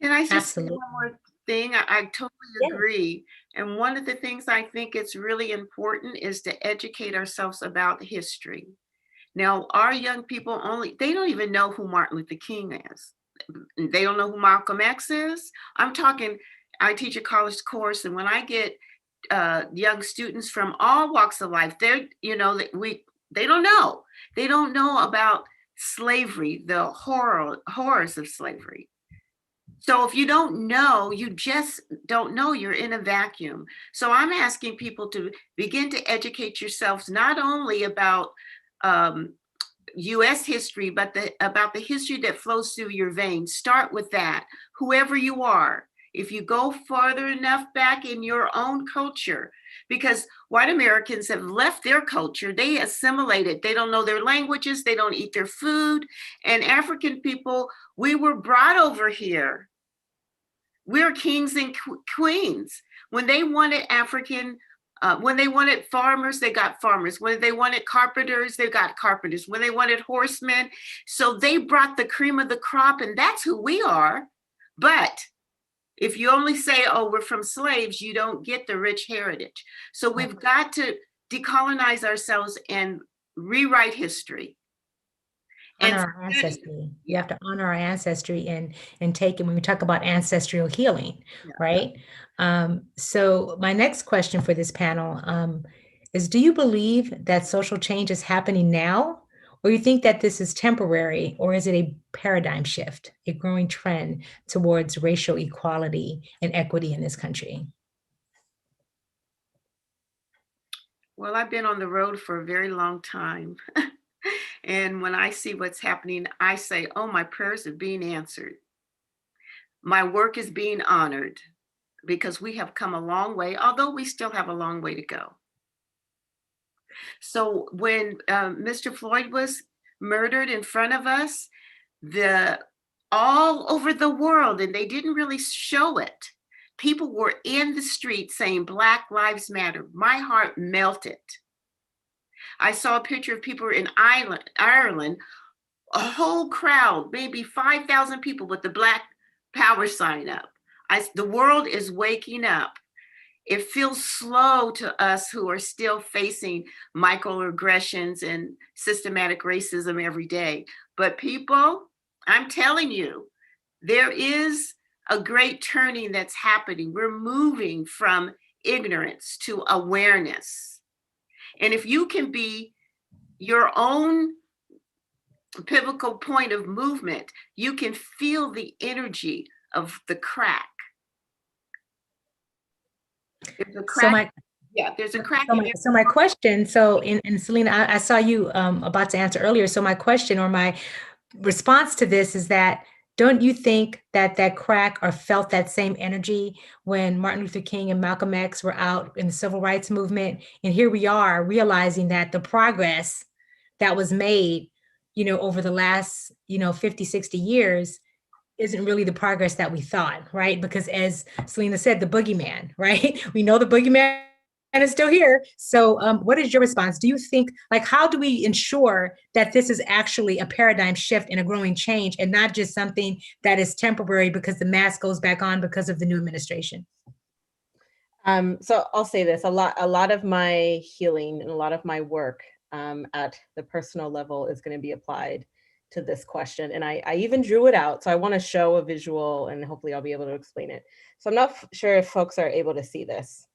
Can I just Absolutely. say one more thing? I totally agree. And one of the things I think it's really important is to educate ourselves about history. Now, our young people they don't even know who Martin Luther King is. They don't know who Malcolm X is. I teach a college course, and when I get young students from all walks of life, they don't know. They don't know about slavery, the horrors of slavery. So if you don't know, you just don't know. You're in a vacuum. So I'm asking people to begin to educate yourselves not only about U.S. history, but about the history that flows through your veins. Start with that, whoever you are. If you go farther enough back in your own culture, because white Americans have left their culture, they assimilated, they don't know their languages, they don't eat their food. And African people, we were brought over here. We're kings and queens. When they wanted when they wanted farmers, they got farmers. When they wanted carpenters, they got carpenters. When they wanted horsemen, so they brought the cream of the crop, and that's who we are. But if you only say, oh, we're from slaves, you don't get the rich heritage. So we've got to decolonize ourselves and rewrite history. Honor our ancestry. You have to honor our ancestry and take it when we talk about ancestral healing, right? So my next question for this panel is, do you believe that social change is happening now, or you think that this is temporary, or is it a paradigm shift, a growing trend towards racial equality and equity in this country? Well, I've been on the road for a very long time. And when I see what's happening, I say, oh, my prayers are being answered. My work is being honored, because we have come a long way, although we still have a long way to go. So when Mr. Floyd was murdered in front of us, all over the world, and they didn't really show it, people were in the street saying Black Lives Matter. My heart melted. I saw a picture of people in Ireland a whole crowd, maybe 5,000 people with the Black Power sign up. The world is waking up. It feels slow to us who are still facing microaggressions and systematic racism every day. But people, I'm telling you, there is a great turning that's happening. We're moving from ignorance to awareness. And if you can be your own pivotal point of movement, you can feel the energy of the crack. There's a crack. There's a crack. So my question, and Selena, I saw you about to answer earlier. So my question or my response to this is that, don't you think that that crack or felt that same energy when Martin Luther King and Malcolm X were out in the civil rights movement? And here we are realizing that the progress that was made, over the last, 50, 60 years isn't really the progress that we thought, right? Because as Selena said, the boogeyman, right? We know the boogeyman is still here. So what is your response? Do you think, how do we ensure that this is actually a paradigm shift and a growing change and not just something that is temporary because the mask goes back on because of the new administration? So I'll say this, a lot of my healing and a lot of my work at the personal level is going to be applied to this question. And I even drew it out. So I want to show a visual and hopefully I'll be able to explain it. So I'm not sure if folks are able to see this.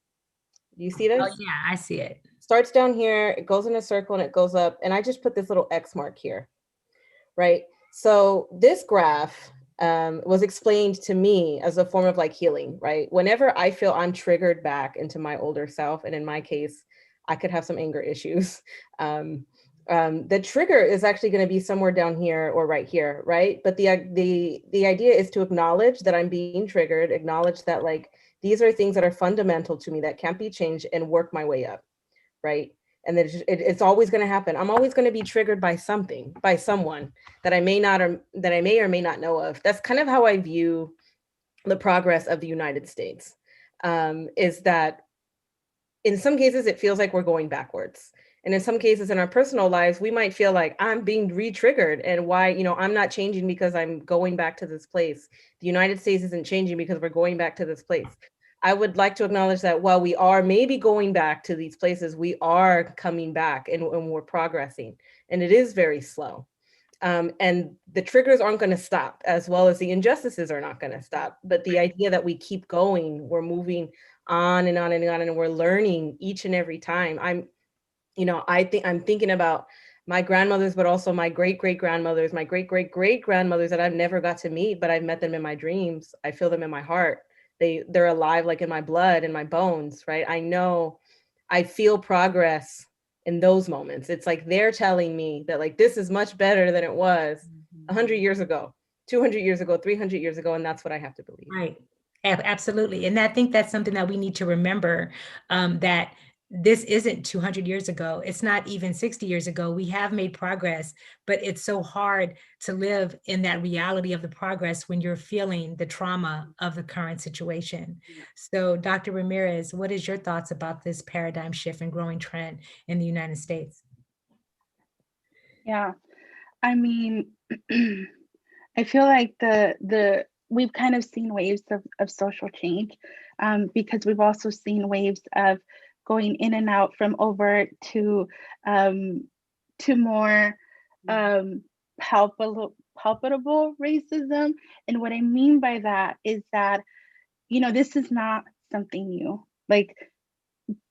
Do you see this? Oh yeah, I see it. Starts down here, it goes in a circle and it goes up. And I just put this little X mark here, right? So this graph was explained to me as a form of healing, right? Whenever I feel I'm triggered back into my older self, and in my case, I could have some anger issues. The trigger is actually going to be somewhere down here or right here, right? But the idea is to acknowledge that I'm being triggered, acknowledge that these are things that are fundamental to me that can't be changed, and work my way up, right? And that it's always going to happen. I'm always going to be triggered by something, by someone that I may or may not know of. That's kind of how I view the progress of the United States, is that in some cases it feels like we're going backwards. And in some cases in our personal lives, we might feel like I'm being re-triggered, and why, I'm not changing because I'm going back to this place. The United States isn't changing because we're going back to this place. I would like to acknowledge that while we are maybe going back to these places, we are coming back and we're progressing, and it is very slow. And the triggers aren't going to stop, as well as the injustices are not going to stop. But the idea that we keep going, we're moving on and on and on, and we're learning each and every time. I'm thinking about my grandmothers, but also my great-great-grandmothers, my great-great-great-grandmothers that I've never got to meet, but I've met them in my dreams. I feel them in my heart. They're alive, in my blood and my bones, right? I know, I feel progress in those moments. It's they're telling me that this is much better than it was 100 years ago, 200 years ago, 300 years ago, and that's what I have to believe. Right, absolutely. And I think that's something that we need to remember, that this isn't 200 years ago. It's not even 60 years ago. We have made progress, but it's so hard to live in that reality of the progress when you're feeling the trauma of the current situation. So Dr. Ramirez, what is your thoughts about this paradigm shift and growing trend in the United States? Yeah, I mean, I feel like we've kind of seen waves of social change, because we've also seen waves of going in and out from overt to more palpable racism. And what I mean by that is that, this is not something new.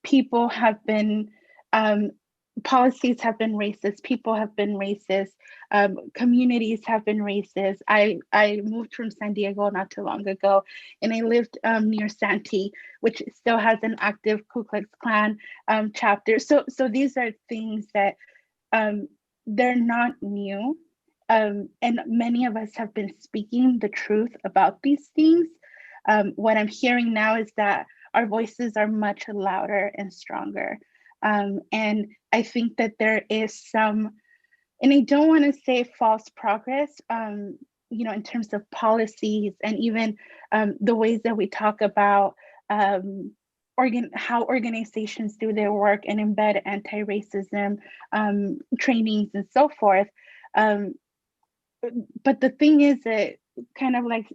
People have been, policies have been racist, people have been racist, communities have been racist. I moved from San Diego not too long ago, and I lived near Santee, which still has an active Ku Klux Klan chapter. So these are things that they're not new, and many of us have been speaking the truth about these things. What I'm hearing now is that our voices are much louder and stronger. And I think that there is some, and I don't want to say false progress, in terms of policies and even the ways that we talk about how organizations do their work and embed anti-racism trainings and so forth. but the thing is that kind of like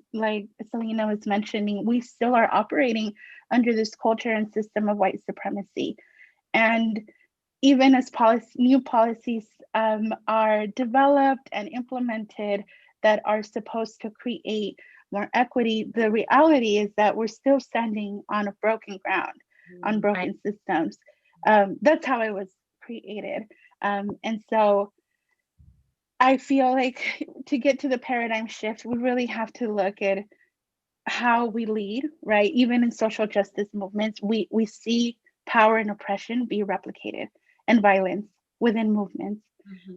Selena was mentioning, we still are operating under this culture and system of white supremacy. And even as new policies are developed and implemented that are supposed to create more equity, the reality is that we're still standing on a broken ground, on broken systems. That's how it was created. And so I feel like to get to the paradigm shift, we really have to look at how we lead, right? Even in social justice movements, we see power and oppression be replicated and violence within movements,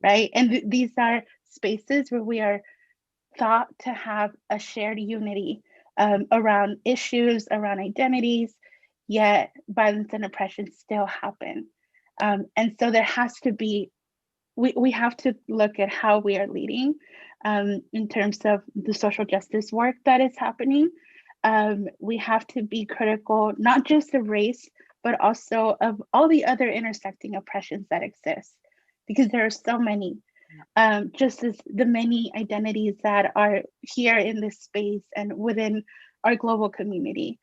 right? And these are spaces where we are thought to have a shared unity around issues, around identities, yet violence and oppression still happen. And so there has to be, we have to look at how we are leading in terms of the social justice work that is happening. We have to be critical, not just of race, but also of all the other intersecting oppressions that exist, because there are so many, just as the many identities that are here in this space and within our global community.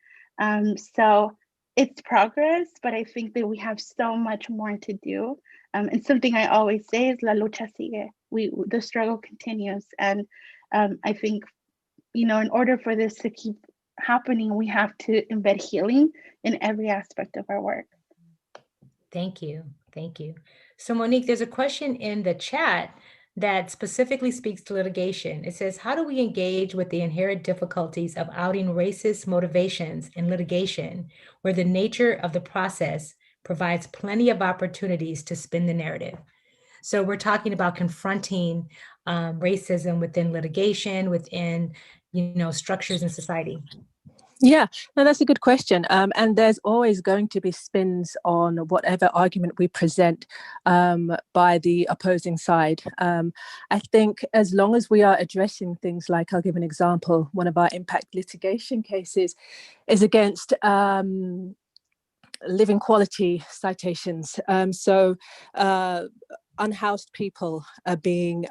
So it's progress, but I think that we have so much more to do. And something I always say is la lucha sigue. The struggle continues. And I think, you know, in order for this to keep happening, we have to embed healing in every aspect of our work. Thank you. Thank you. So Monique, there's a question in the chat that specifically speaks to litigation. It says, how do we engage with the inherent difficulties of outing racist motivations in litigation, where the nature of the process provides plenty of opportunities to spin the narrative? So we're talking about confronting racism within litigation, within, you know, structures in society. Yeah, no, that's a good question. And there's always going to be spins on whatever argument we present by the opposing side. I think as long as we are addressing things like, I'll give an example, one of our impact litigation cases is against living quality citations. So unhoused people are being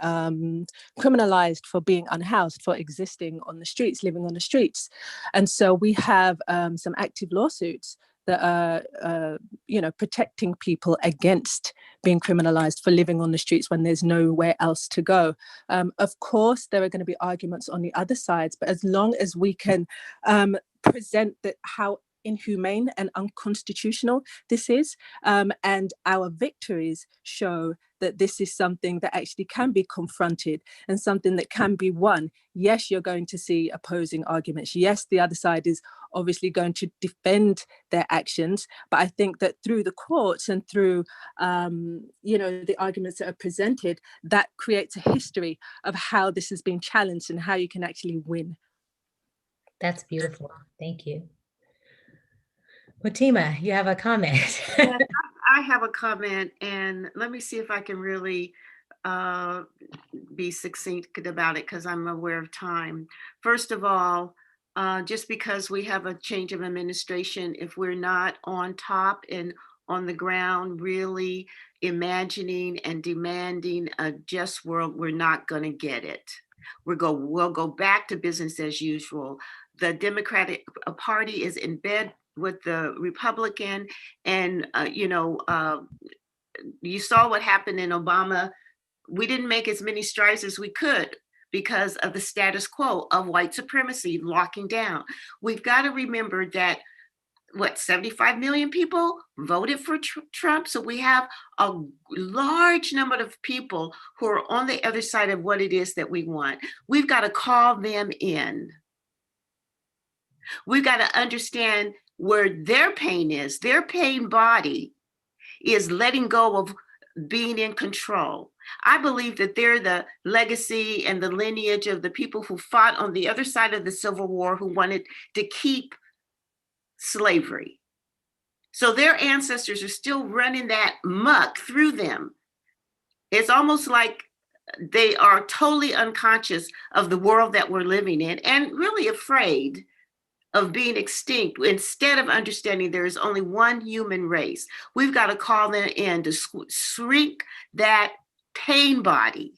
criminalized for being unhoused, for existing on the streets, living on the streets. And so we have some active lawsuits that are, you know, protecting people against being criminalized for living on the streets when there's nowhere else to go. Of course, there are going to be arguments on the other sides, but as long as we can present that how inhumane and unconstitutional this is, and our victories show that this is something that actually can be confronted and something that can be won. Yes, you're going to see opposing arguments. Yes, the other side is obviously going to defend their actions, but I think that through the courts and through you know, the arguments that are presented, that creates a history of how this has been challenged and how you can actually win. That's beautiful. Thank you. Fatima, you have a comment. Yes, I have a comment, and let me see if I can really be succinct about it, because I'm aware of time. First of all, just because we have a change of administration, if we're not on top and on the ground really imagining and demanding a just world, we're not going to get it. We'll go back to business as usual. The Democratic Party is in bed with the Republican, and you know, you saw what happened in Obama. We didn't make as many strides as we could because of the status quo of white supremacy locking down. We've got to remember that 75 million people voted for Trump. So we have a large number of people who are on the other side of what it is that we want. We've got to call them in. We've got to understand where their pain is. Their pain body is letting go of being in control. I believe that they're the legacy and the lineage of the people who fought on the other side of the Civil War, who wanted to keep slavery. So their ancestors are still running that muck through them. It's almost like they are totally unconscious of the world that we're living in and really afraid of being extinct, instead of understanding there is only one human race. We've got to call them in to shrink that pain body.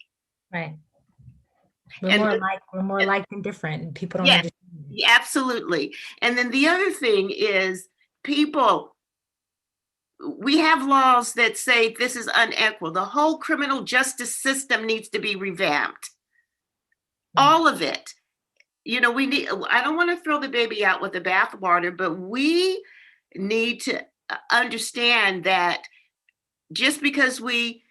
Right. We're more alike than different, and people don't Yes, understand. yeah, absolutely. And then the other thing is people, we have laws that say this is unequal. The whole criminal justice system needs to be revamped. All of it. You know, I don't want to throw the baby out with the bathwater, but we need to understand that just because we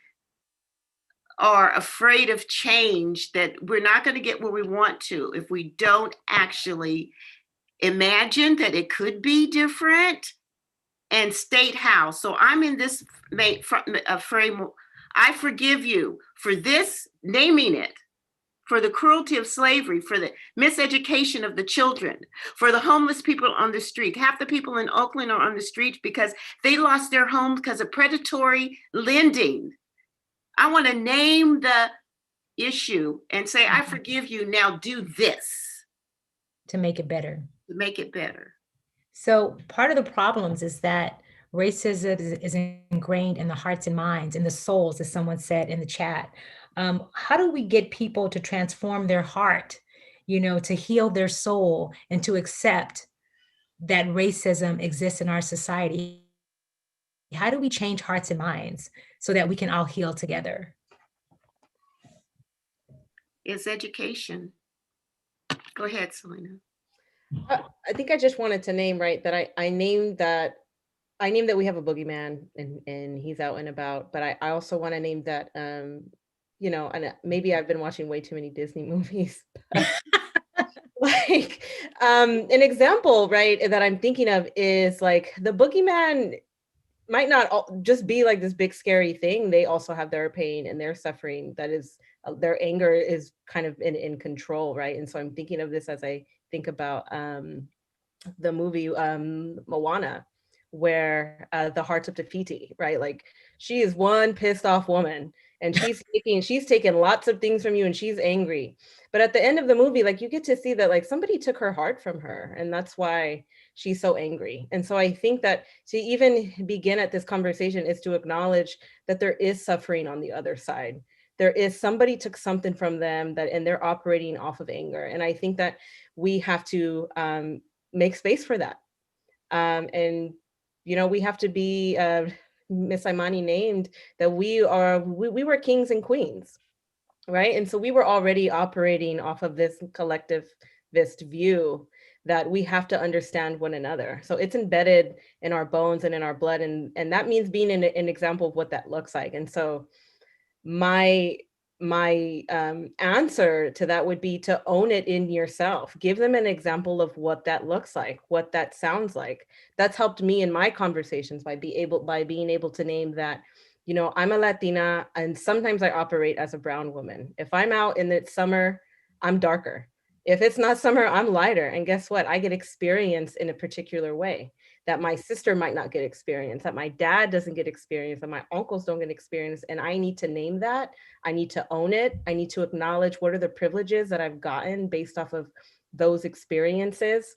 are afraid of change, that we're not going to get where we want to if we don't actually imagine that it could be different and state how. So I'm in this frame. I forgive you for this, naming it, for the cruelty of slavery, for the miseducation of the children, for the homeless people on the street. Half the people in Oakland are on the street because they lost their homes because of predatory lending. I want to name the issue and say, I forgive you, now do this. To make it better. To make it better. So part of the problems is that racism is ingrained in the hearts and minds, in the souls, as someone said in the chat. How do we get people to transform their heart, to heal their soul and to accept that racism exists in our society? How do we change hearts and minds so that we can all heal together? It's education. Go ahead, Selena. I think I just wanted to name, right, that I named that we have a boogeyman and he's out and about, but I also want to name that, and maybe I've been watching way too many Disney movies. Like an example, right, that I'm thinking of is like the boogeyman might not just be like this big scary thing. They also have their pain and their suffering. That is, their anger is kind of in control, right? And so I'm thinking of this as I think about the movie Moana, where the hearts of Tafiti, right? Like she is one pissed off woman and she's taking lots of things from you and she's angry. But at the end of the movie, like you get to see that like somebody took her heart from her and that's why she's so angry. And so I think that to even begin at this conversation is to acknowledge that there is suffering on the other side. There is somebody took something from them and they're operating off of anger. And I think that we have to make space for that. And, we have to be, Miss Imani named that we were kings and queens, right? And so we were already operating off of this collectivist view that we have to understand one another. So it's embedded in our bones and in our blood. And that means being an example of what that looks like. And so my answer to that would be to own it in yourself. Give them an example of what that looks like, what that sounds like. That's helped me in my conversations by being able to name that, I'm a Latina and sometimes I operate as a brown woman. If I'm out in the summer, I'm darker. If it's not summer, I'm lighter. And guess what? I get experience in a particular way that my sister might not get experience, that my dad doesn't get experience, that my uncles don't get experience. And I need to name that. I need to own it. I need to acknowledge what are the privileges that I've gotten based off of those experiences.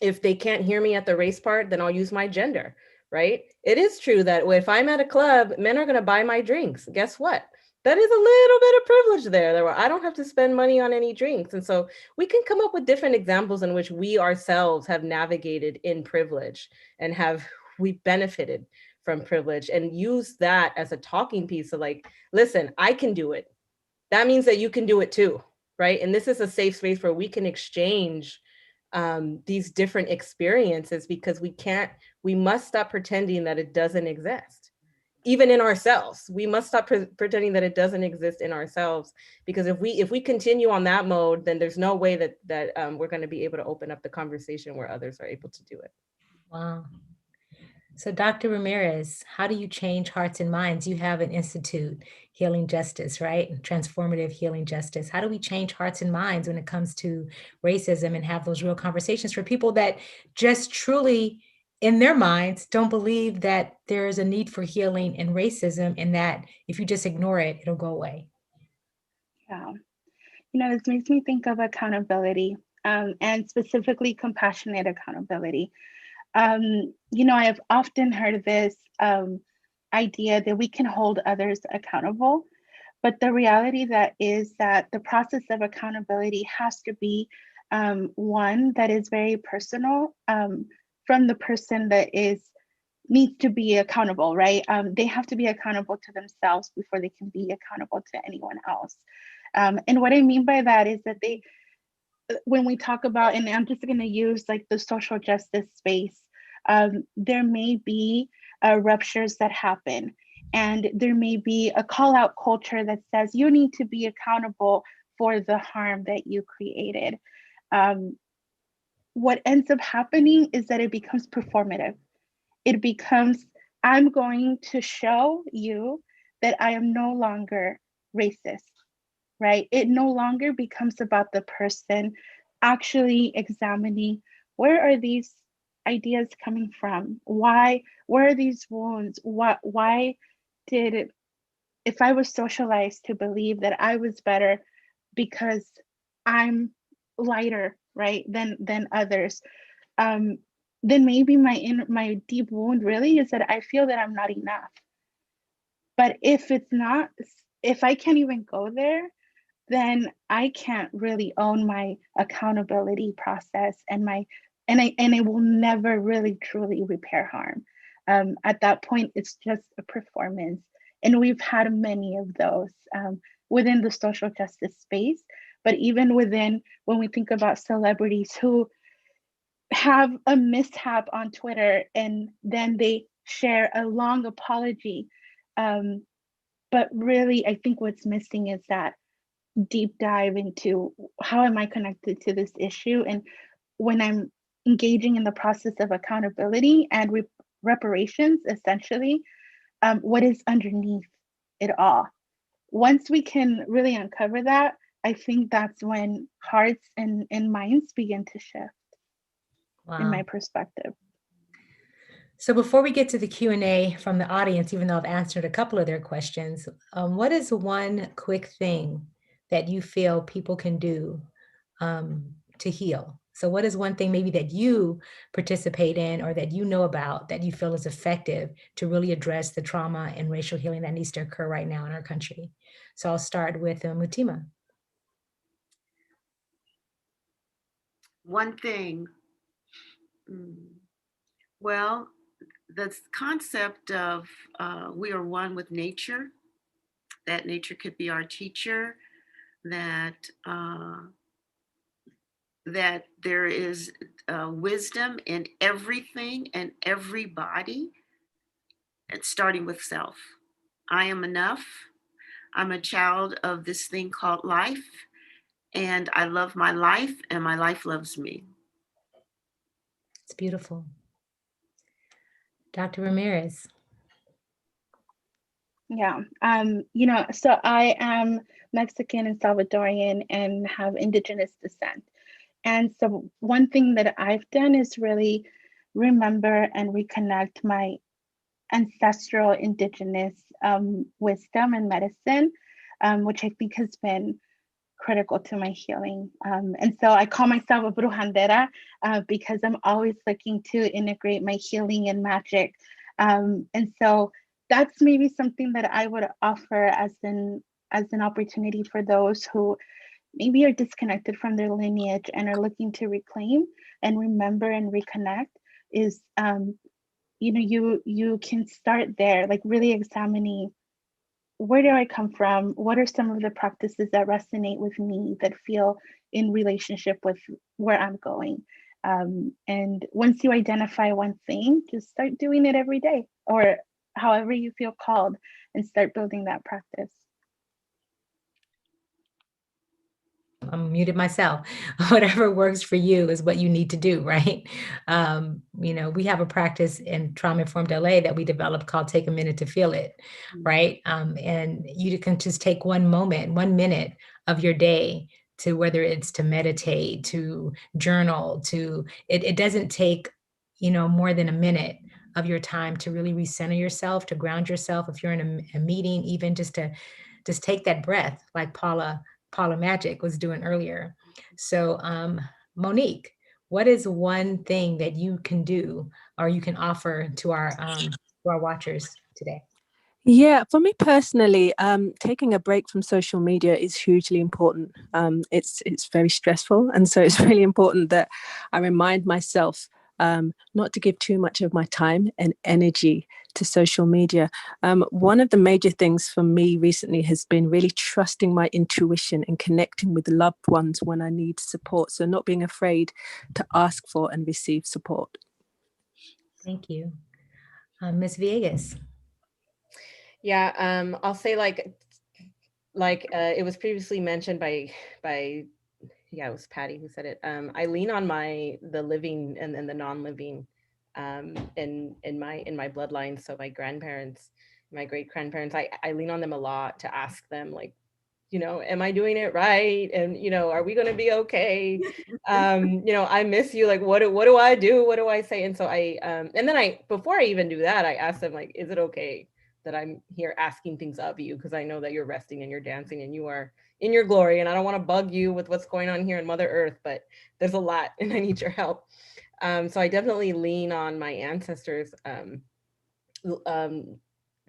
If they can't hear me at the race part, then I'll use my gender, right? It is true that if I'm at a club, men are going to buy my drinks. Guess what? That is a little bit of privilege there. I don't have to spend money on any drinks. And so we can come up with different examples in which we ourselves have navigated in privilege and we've benefited from privilege and use that as a talking piece of like, listen, I can do it. That means that you can do it too, right? And this is a safe space where we can exchange these different experiences because we must stop pretending that it doesn't exist. Even in ourselves, we must stop pretending that it doesn't exist in ourselves, because if we continue on that mode, then there's no way that we're going to be able to open up the conversation where others are able to do it. Wow. So Dr. Ramirez, how do you change hearts and minds? You have an institute, Healing Justice, right? Transformative Healing Justice. How do we change hearts and minds when it comes to racism and have those real conversations for people that just truly in their minds don't believe that there is a need for healing and racism, and that if you just ignore it, it'll go away? Yeah. This makes me think of accountability, and specifically compassionate accountability. I have often heard this idea that we can hold others accountable, But the reality that is that the process of accountability has to be one that is very personal from the person that needs to be accountable, right? They have to be accountable to themselves before they can be accountable to anyone else. And what I mean by that is that when we talk about, and I'm just going to use like the social justice space, there may be ruptures that happen, and there may be a call out culture that says you need to be accountable for the harm that you created. What ends up happening is that it becomes performative. It becomes, I'm going to show you that I am no longer racist, right? It no longer becomes about the person actually examining, where are these ideas coming from? Why, where are these wounds? Why did it, if I was socialized to believe that I was better because I'm lighter, right, than others, then maybe my deep wound really is that I feel that I'm not enough. But if it's not, if I can't even go there, then I can't really own my accountability process and it will never really truly repair harm. At that point, it's just a performance. And we've had many of those within the social justice space, but even within, when we think about celebrities who have a mishap on Twitter and then they share a long apology. But really, I think what's missing is that deep dive into how am I connected to this issue, and when I'm engaging in the process of accountability and reparations, essentially, what is underneath it all. Once we can really uncover that, I think that's when hearts and minds begin to shift. Wow. In my perspective. So before we get to the Q&A from the audience, even though I've answered a couple of their questions, what is one quick thing that you feel people can do to heal? So what is one thing maybe that you participate in or that you know about that you feel is effective to really address the trauma and racial healing that needs to occur right now in our country? So I'll start with Mutima. One thing, well, the concept of we are one with nature, that nature could be our teacher, that that there is wisdom in everything and everybody, and starting with self. I am enough. I'm a child of this thing called life, and I love my life, and my life loves me. It's beautiful. Dr. Ramirez. Yeah, so I am Mexican and Salvadorian and have indigenous descent. And so one thing that I've done is really remember and reconnect my ancestral indigenous wisdom and medicine, which I think has been critical to my healing. And so I call myself a brujandera because I'm always looking to integrate my healing and magic. And so that's maybe something that I would offer as an opportunity for those who maybe are disconnected from their lineage and are looking to reclaim and remember and reconnect is, you can start there, like really examining, where do I come from? What are some of the practices that resonate with me, that feel in relationship with where I'm going? And once you identify one thing, just start doing it every day or however you feel called, and start building that practice. I'm muted myself. Whatever works for you is what you need to do, right? We have a practice in trauma-informed LA that we developed called Take a Minute to Feel It, right? And you can just take 1 moment, 1 minute of your day to, whether it's to meditate, to journal, it doesn't take, more than a minute of your time to really recenter yourself, to ground yourself. If you're in a meeting, even just take that breath, like Paula Magic was doing earlier. So Monique, what is one thing that you can do or you can offer to our watchers today? Yeah, for me personally, taking a break from social media is hugely important. It's very stressful, and so it's really important that I remind myself not to give too much of my time and energy to social media. One of the major things for me recently has been really trusting my intuition and connecting with loved ones when I need support. So not being afraid to ask for and receive support. Thank you. Ms. Viegas. Yeah, I'll say it was previously mentioned by yeah, it was Patty who said it. I lean on the living and the non-living in my bloodline. So my grandparents, my great grandparents, I lean on them a lot to ask them, like, am I doing it right? And, are we going to be okay? I miss you. Like, what do I do? What do I say? And so and then before I even do that, I ask them, like, is it okay that I'm here asking things of you? Because I know that you're resting and you're dancing and you are in your glory. And I don't want to bug you with what's going on here in Mother Earth, but there's a lot and I need your help. So I definitely lean on my ancestors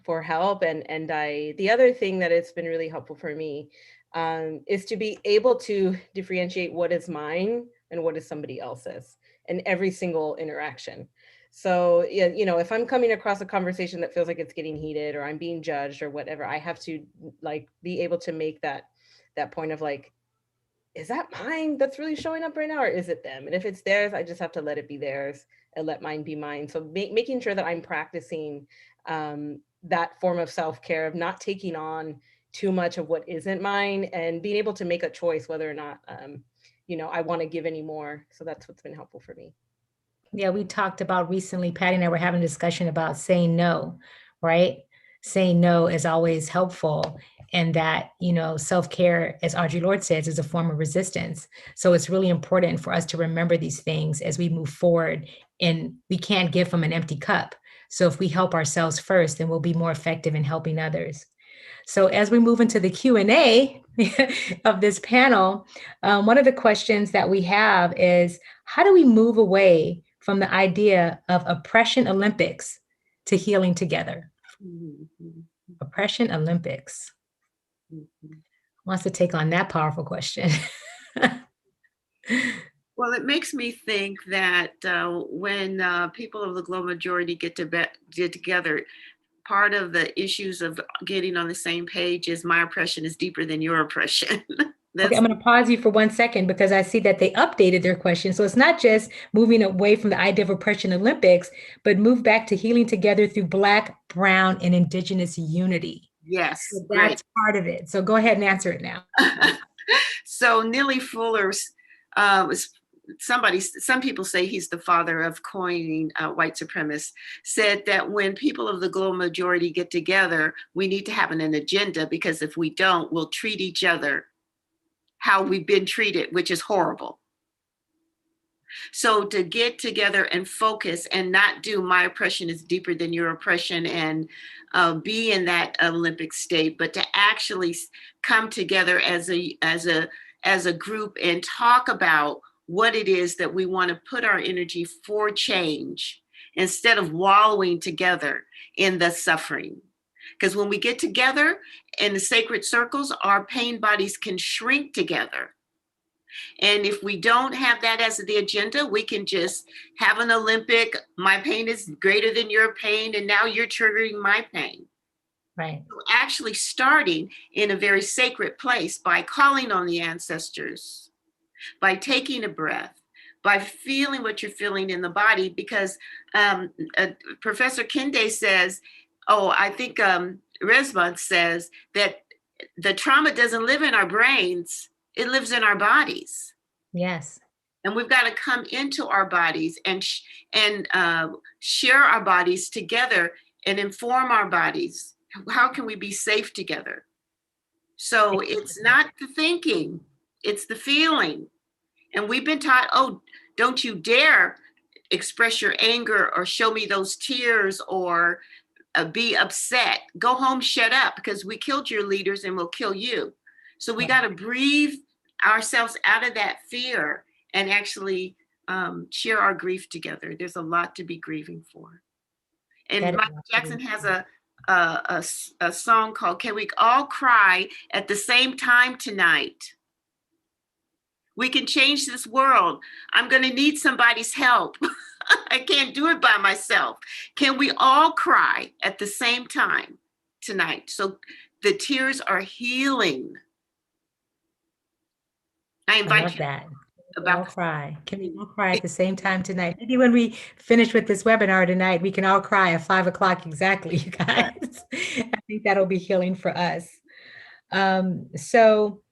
for help. And the other thing that it's been really helpful for me is to be able to differentiate what is mine and what is somebody else's in every single interaction. So, if I'm coming across a conversation that feels like it's getting heated or I'm being judged or whatever, I have to be able to make that point of like, is that mine that's really showing up right now, or is it them? And if it's theirs, I just have to let it be theirs and let mine be mine. So making sure that I'm practicing that form of self-care, of not taking on too much of what isn't mine and being able to make a choice whether or not, I want to give any more. So that's what's been helpful for me. Yeah, we talked about recently, Patty and I were having a discussion about saying no, right? Saying no is always helpful. And that, self-care, as Audre Lorde says, is a form of resistance. So it's really important for us to remember these things as we move forward. And we can't give from an empty cup. So if we help ourselves first, then we'll be more effective in helping others. So as we move into the Q&A of this panel, one of the questions that we have is, how do we move away from the idea of oppression Olympics to healing together? Mm-hmm. Oppression Olympics. Mm-hmm. Wants to take on that powerful question? Well, it makes me think that when people of the global majority get together, part of the issues of getting on the same page is my oppression is deeper than your oppression. Okay, I'm going to pause you for 1 second because I see that they updated their question. So it's not just moving away from the idea of oppression Olympics, but move back to healing together through Black, Brown, and Indigenous unity. Yes, so that's part of it. So go ahead and answer it now. So Neely Fuller's some people say he's the father of coining white supremacists, said that when people of the global majority get together, we need to have an agenda, because if we don't, we'll treat each other how we've been treated, which is horrible. So to get together and focus and not do my oppression is deeper than your oppression and be in that Olympic state, but to actually come together as a group and talk about what it is that we want to put our energy for change instead of wallowing together in the suffering. Because when we get together in the sacred circles, our pain bodies can shrink together. And if we don't have that as the agenda, we can just have an Olympic, my pain is greater than your pain, and now you're triggering my pain. Right. So actually starting in a very sacred place by calling on the ancestors, by taking a breath, by feeling what you're feeling in the body, because Professor Kende says, I think Resmond says that the trauma doesn't live in our brains, it lives in our bodies. Yes. And we've got to come into our bodies and share our bodies together and inform our bodies. How can we be safe together? So it's not the thinking, it's the feeling. And we've been taught, don't you dare express your anger or show me those tears or be upset. Go home, shut up, because we killed your leaders and we'll kill you. So we got to breathe ourselves out of that fear and actually share our grief together. There's a lot to be grieving for. And Michael Jackson has a a song called "Can We All Cry at the Same Time Tonight?" We can change this world. I'm going to need somebody's help. I can't do it by myself. Can we all cry at the same time tonight? So the tears are healing. I I invite love you that. We all about cry. Can we all cry at the same time tonight? Maybe when we finish with this webinar tonight, we can all cry at 5 o'clock exactly, you guys. I think that'll be healing for us. So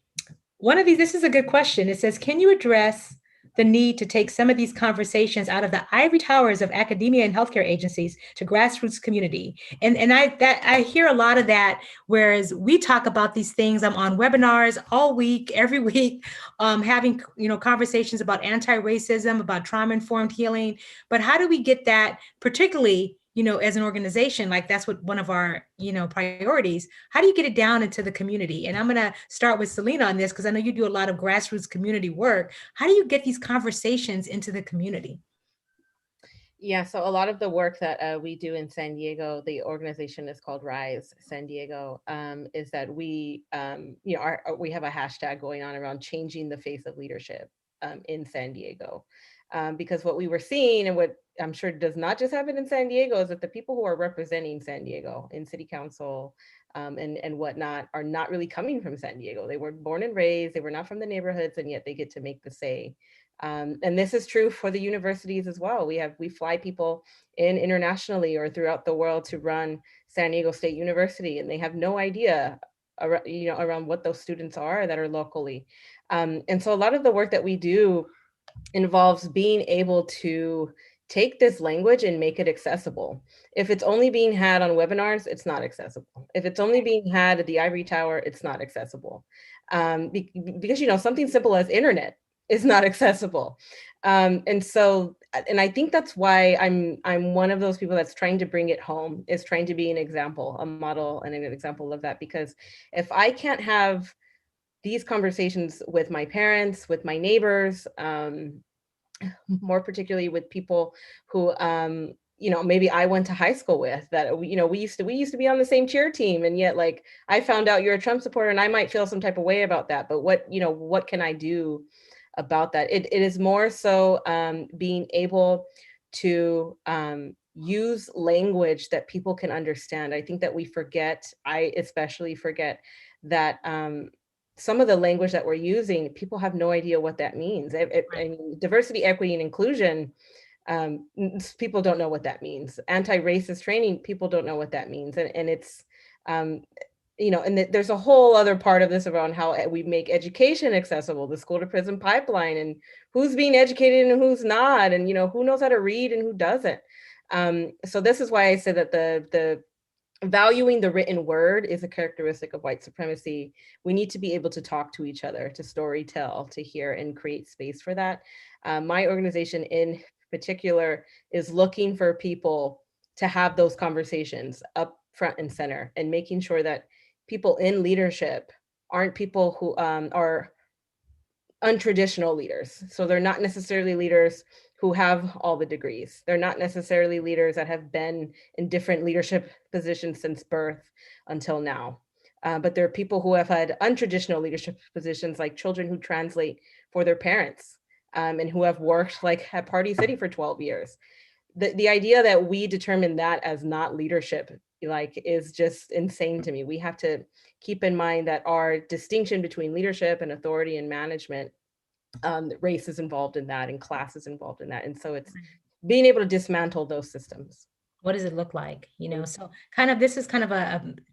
one of these, this is a good question. It says, can you address the need to take some of these conversations out of the ivory towers of academia and healthcare agencies to grassroots community? And I hear a lot of that, whereas we talk about these things. I'm on webinars all week, every week, having conversations about anti-racism, about trauma-informed healing. But how do we get that, particularly as an organization, like that's what one of our, priorities, how do you get it down into the community? And I'm going to start with Selena on this, because I know you do a lot of grassroots community work. How do you get these conversations into the community? Yeah, so a lot of the work that we do in San Diego, the organization is called Rise San Diego, is that we, we have a hashtag going on around changing the face of leadership in San Diego. Because what we were seeing, and what I'm sure does not just happen in San Diego, is that the people who are representing San Diego in city council and whatnot are not really coming from San Diego. They were born and raised, they were not from the neighborhoods, and yet they get to make the say. And this is true for the universities as well. We fly people in internationally or throughout the world to run San Diego State University, and they have no idea around what those students are that are locally. And so a lot of the work that we do involves being able to take this language and make it accessible. If it's only being had on webinars, it's not accessible. If it's only being had at the ivory tower, it's not accessible. Because something simple as internet is not accessible. And I think that's why I'm one of those people that's trying to bring it home, is trying to be an example, a model and an example of that. Because if I can't have these conversations with my parents, with my neighbors, more particularly with people who maybe I went to high school with, that we used to be on the same cheer team, and yet like I found out you're a Trump supporter and I might feel some type of way about that, but what can I do about that? It is more so being able to use language that people can understand. I think that I especially forget that some of the language that we're using, people have no idea what that means. I mean, diversity, equity, and inclusion, people don't know what that means. Anti-racist training, people don't know what that means. And it's, there's a whole other part of this around how we make education accessible, the school to prison pipeline, and who's being educated and who's not, and who knows how to read and who doesn't. So this is why I say that the valuing the written word is a characteristic of white supremacy. We need to be able to talk to each other, to story tell, to hear, and create space for that. My organization in particular is looking for people to have those conversations up front and center, and making sure that people in leadership aren't people who are untraditional leaders. So they're not necessarily leaders who have all the degrees. They're not necessarily leaders that have been in different leadership positions since birth until now. But there are people who have had untraditional leadership positions, like children who translate for their parents, and who have worked like at Party City for 12 years. The idea that we determine that as not leadership, is just insane to me. We have to keep in mind that our distinction between leadership and authority and management, race is involved in that, and class is involved in that. And so it's being able to dismantle those systems. What does it look like? So this is kind of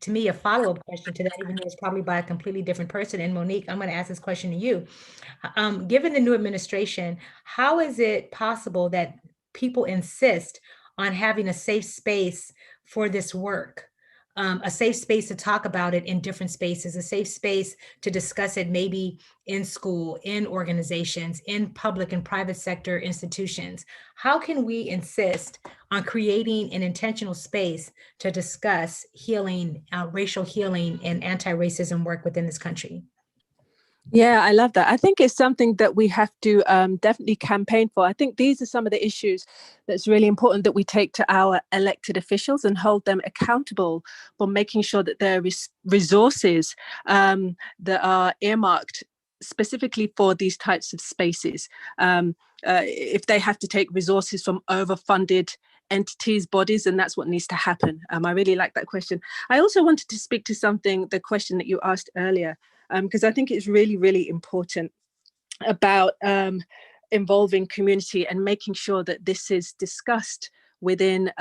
to me, a follow-up question to that, even though it's probably by a completely different person. And Monique, I'm going to ask this question to you. Given the new administration, how is it possible that people insist on having a safe space for this work? A safe space to talk about it in different spaces, a safe space to discuss it maybe in school, in organizations, in public and private sector institutions. How can we insist on creating an intentional space to discuss healing, racial healing, and anti-racism work within this country? Yeah, I love that. I think it's something that we have to definitely campaign for. I think these are some of the issues that's really important that we take to our elected officials and hold them accountable for making sure that there is resources that are earmarked specifically for these types of spaces. If they have to take resources from overfunded entities, bodies, and that's what needs to happen. I really like that question. I also wanted to speak to the question that you asked earlier, because I think it's really, really important about involving community and making sure that this is discussed within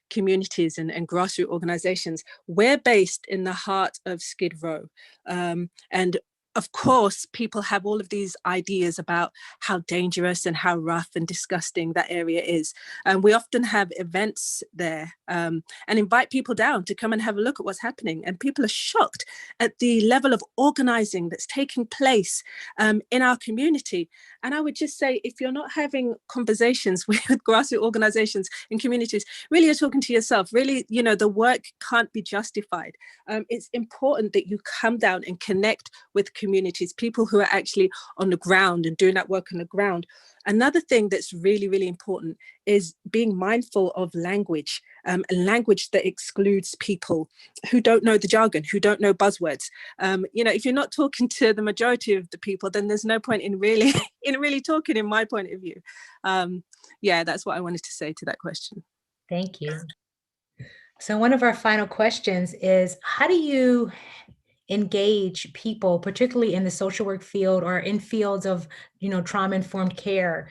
communities and grassroots organizations. We're based in the heart of Skid Row. And of course, people have all of these ideas about how dangerous and how rough and disgusting that area is. And we often have events there and invite people down to come and have a look at what's happening. And people are shocked at the level of organizing that's taking place in our community. And I would just say, if you're not having conversations with grassroots organizations and communities, really you're talking to yourself. Really, the work can't be justified. It's important that you come down and connect with communities, people who are actually on the ground and doing that work on the ground. Another thing that's really, really important is being mindful of language, and language that excludes people who don't know the jargon, who don't know buzzwords. If you're not talking to the majority of the people, then there's no point in really talking, in my point of view. That's what I wanted to say to that question. Thank you. So one of our final questions is, how do you engage people, particularly in the social work field or in fields of, trauma-informed care,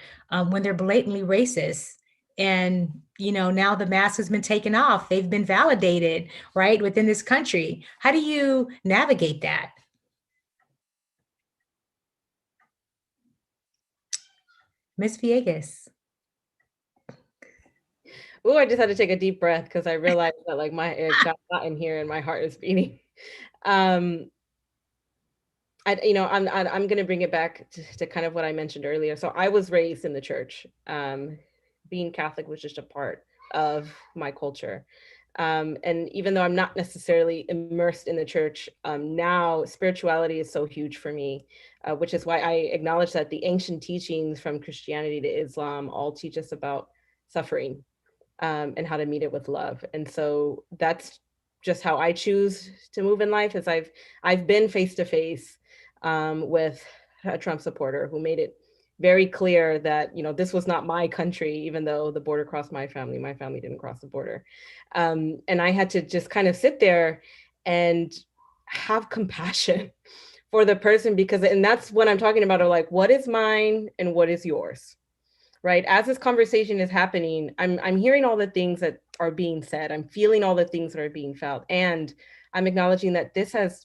when they're blatantly racist? And, now the mask has been taken off. They've been validated, right, within this country. How do you navigate that? Ms. Villegas. Oh, I just had to take a deep breath because I realized that it got hot in here and my heart is beating. I'm going to bring it back to kind of what I mentioned earlier. So I was raised in the church. Being Catholic was just a part of my culture. And even though I'm not necessarily immersed in the church, now spirituality is so huge for me, which is why I acknowledge that the ancient teachings from Christianity to Islam all teach us about suffering and how to meet it with love. And so that's just how I choose to move in life. Is I've been face to face with a Trump supporter who made it very clear that, this was not my country, even though the border crossed my family didn't cross the border. And I had to just kind of sit there and have compassion for the person, and that's what I'm talking about, are what is mine and what is yours, right? As this conversation is happening, I'm hearing all the things that are being said. I'm feeling all the things that are being felt. And I'm acknowledging that this has,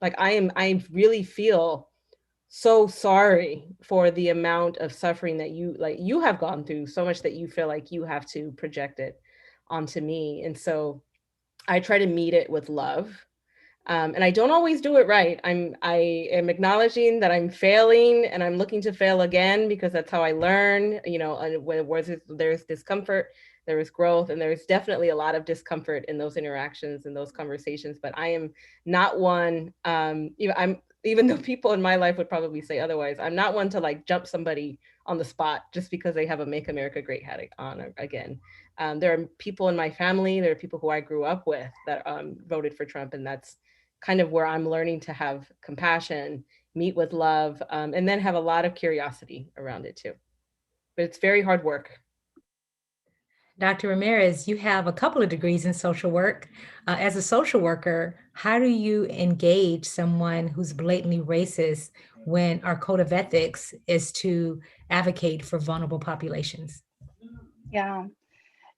I really feel so sorry for the amount of suffering that you have gone through, so much that you feel like you have to project it onto me. And so I try to meet it with love. And I don't always do it right. I am acknowledging that I'm failing, and I'm looking to fail again, because that's how I learn. And where there's discomfort, there is growth, and there's definitely a lot of discomfort in those interactions and those conversations. But I am not one. Even though people in my life would probably say otherwise, I'm not one to jump somebody on the spot just because they have a "Make America Great" hat on again. There are people in my family, there are people who I grew up with that voted for Trump, and that's kind of where I'm learning to have compassion, meet with love, and then have a lot of curiosity around it too. But it's very hard work. Dr. Ramirez, you have a couple of degrees in social work. As a social worker, how do you engage someone who's blatantly racist when our code of ethics is to advocate for vulnerable populations? Yeah.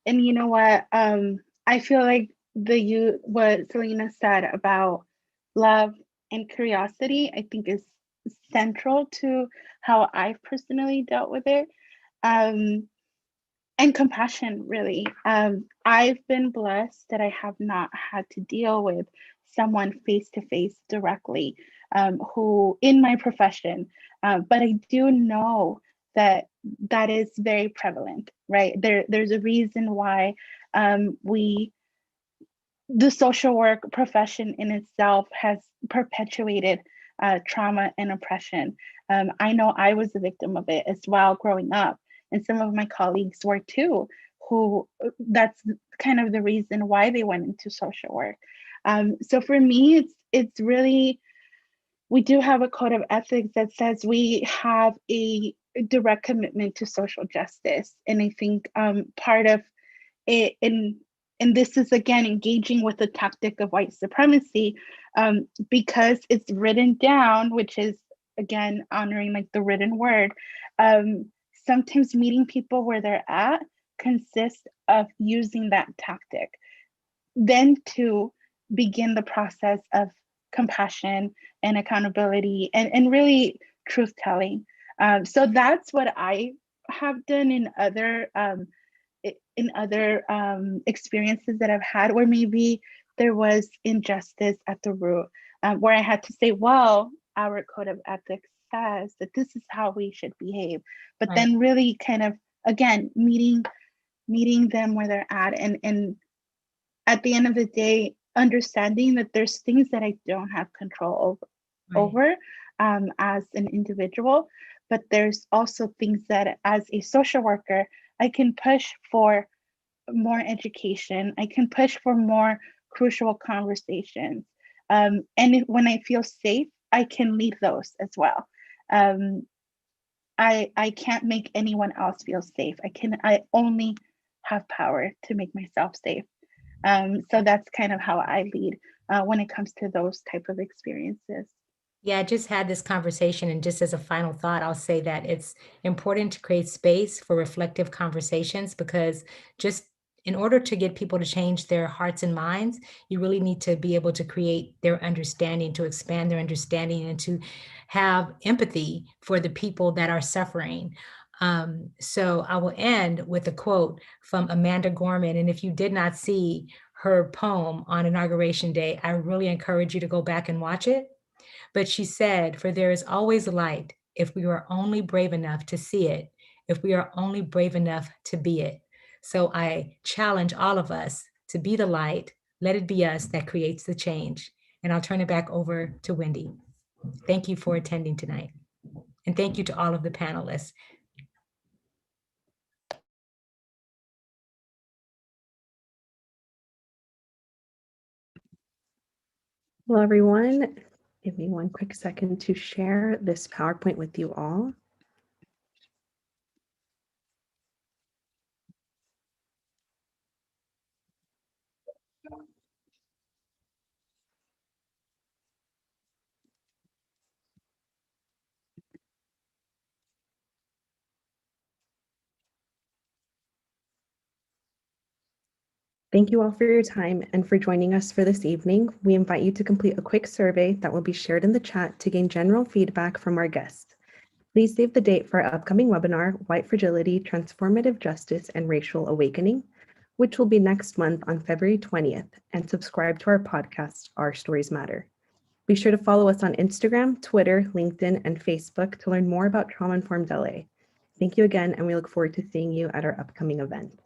And you know what? I feel like what Selena said about love and curiosity, I think is central to how I've personally dealt with it. And compassion, really. I've been blessed that I have not had to deal with someone face to face directly, who in my profession, but I do know that is very prevalent, right? There's a reason why the social work profession in itself has perpetuated trauma and oppression. I know I was a victim of it as well growing up, and some of my colleagues were too, who that's kind of the reason why they went into social work. So for me, it's really, we do have a code of ethics that says we have a direct commitment to social justice. And I think part of it, and this is again engaging with the tactic of white supremacy, because it's written down, which is again honoring like the written word. Sometimes meeting people where they're at consists of using that tactic, then to begin the process of compassion and accountability and really truth telling. So that's what I have done in other experiences that I've had, where maybe there was injustice at the root, where I had to say, well, our code of ethics says that this is how we should behave, but Right. then really kind of again meeting them where they're at, and at the end of the day, understanding that there's things that I don't have control over as an individual, but there's also things that as a social worker, I can push for more education. I can push for more crucial conversations. And when I feel safe, I can lead those as well. I can't make anyone else feel safe. I only have power to make myself safe. So that's kind of how I lead when it comes to those type of experiences. Yeah, I just had this conversation, and just as a final thought, I'll say that it's important to create space for reflective conversations, because just in order to get people to change their hearts and minds, you really need to be able to create their understanding, to expand their understanding, and to have empathy for the people that are suffering. So I will end with a quote from Amanda Gorman. And if you did not see her poem on Inauguration Day, I really encourage you to go back and watch it. But she said, "For there is always light if we are only brave enough to see it, if we are only brave enough to be it." So I challenge all of us to be the light. Let it be us that creates the change. And I'll turn it back over to Wendy. Thank you for attending tonight. And thank you to all of the panelists. Hello, everyone. Give me one quick second to share this PowerPoint with you all. Thank you all for your time and for joining us for this evening. We invite you to complete a quick survey that will be shared in the chat to gain general feedback from our guests. Please save the date for our upcoming webinar, White Fragility, Transformative Justice and Racial Awakening, which will be next month on February 20th, and subscribe to our podcast, Our Stories Matter. Be sure to follow us on Instagram, Twitter, LinkedIn, and Facebook to learn more about Trauma-Informed LA. Thank you again, and we look forward to seeing you at our upcoming event.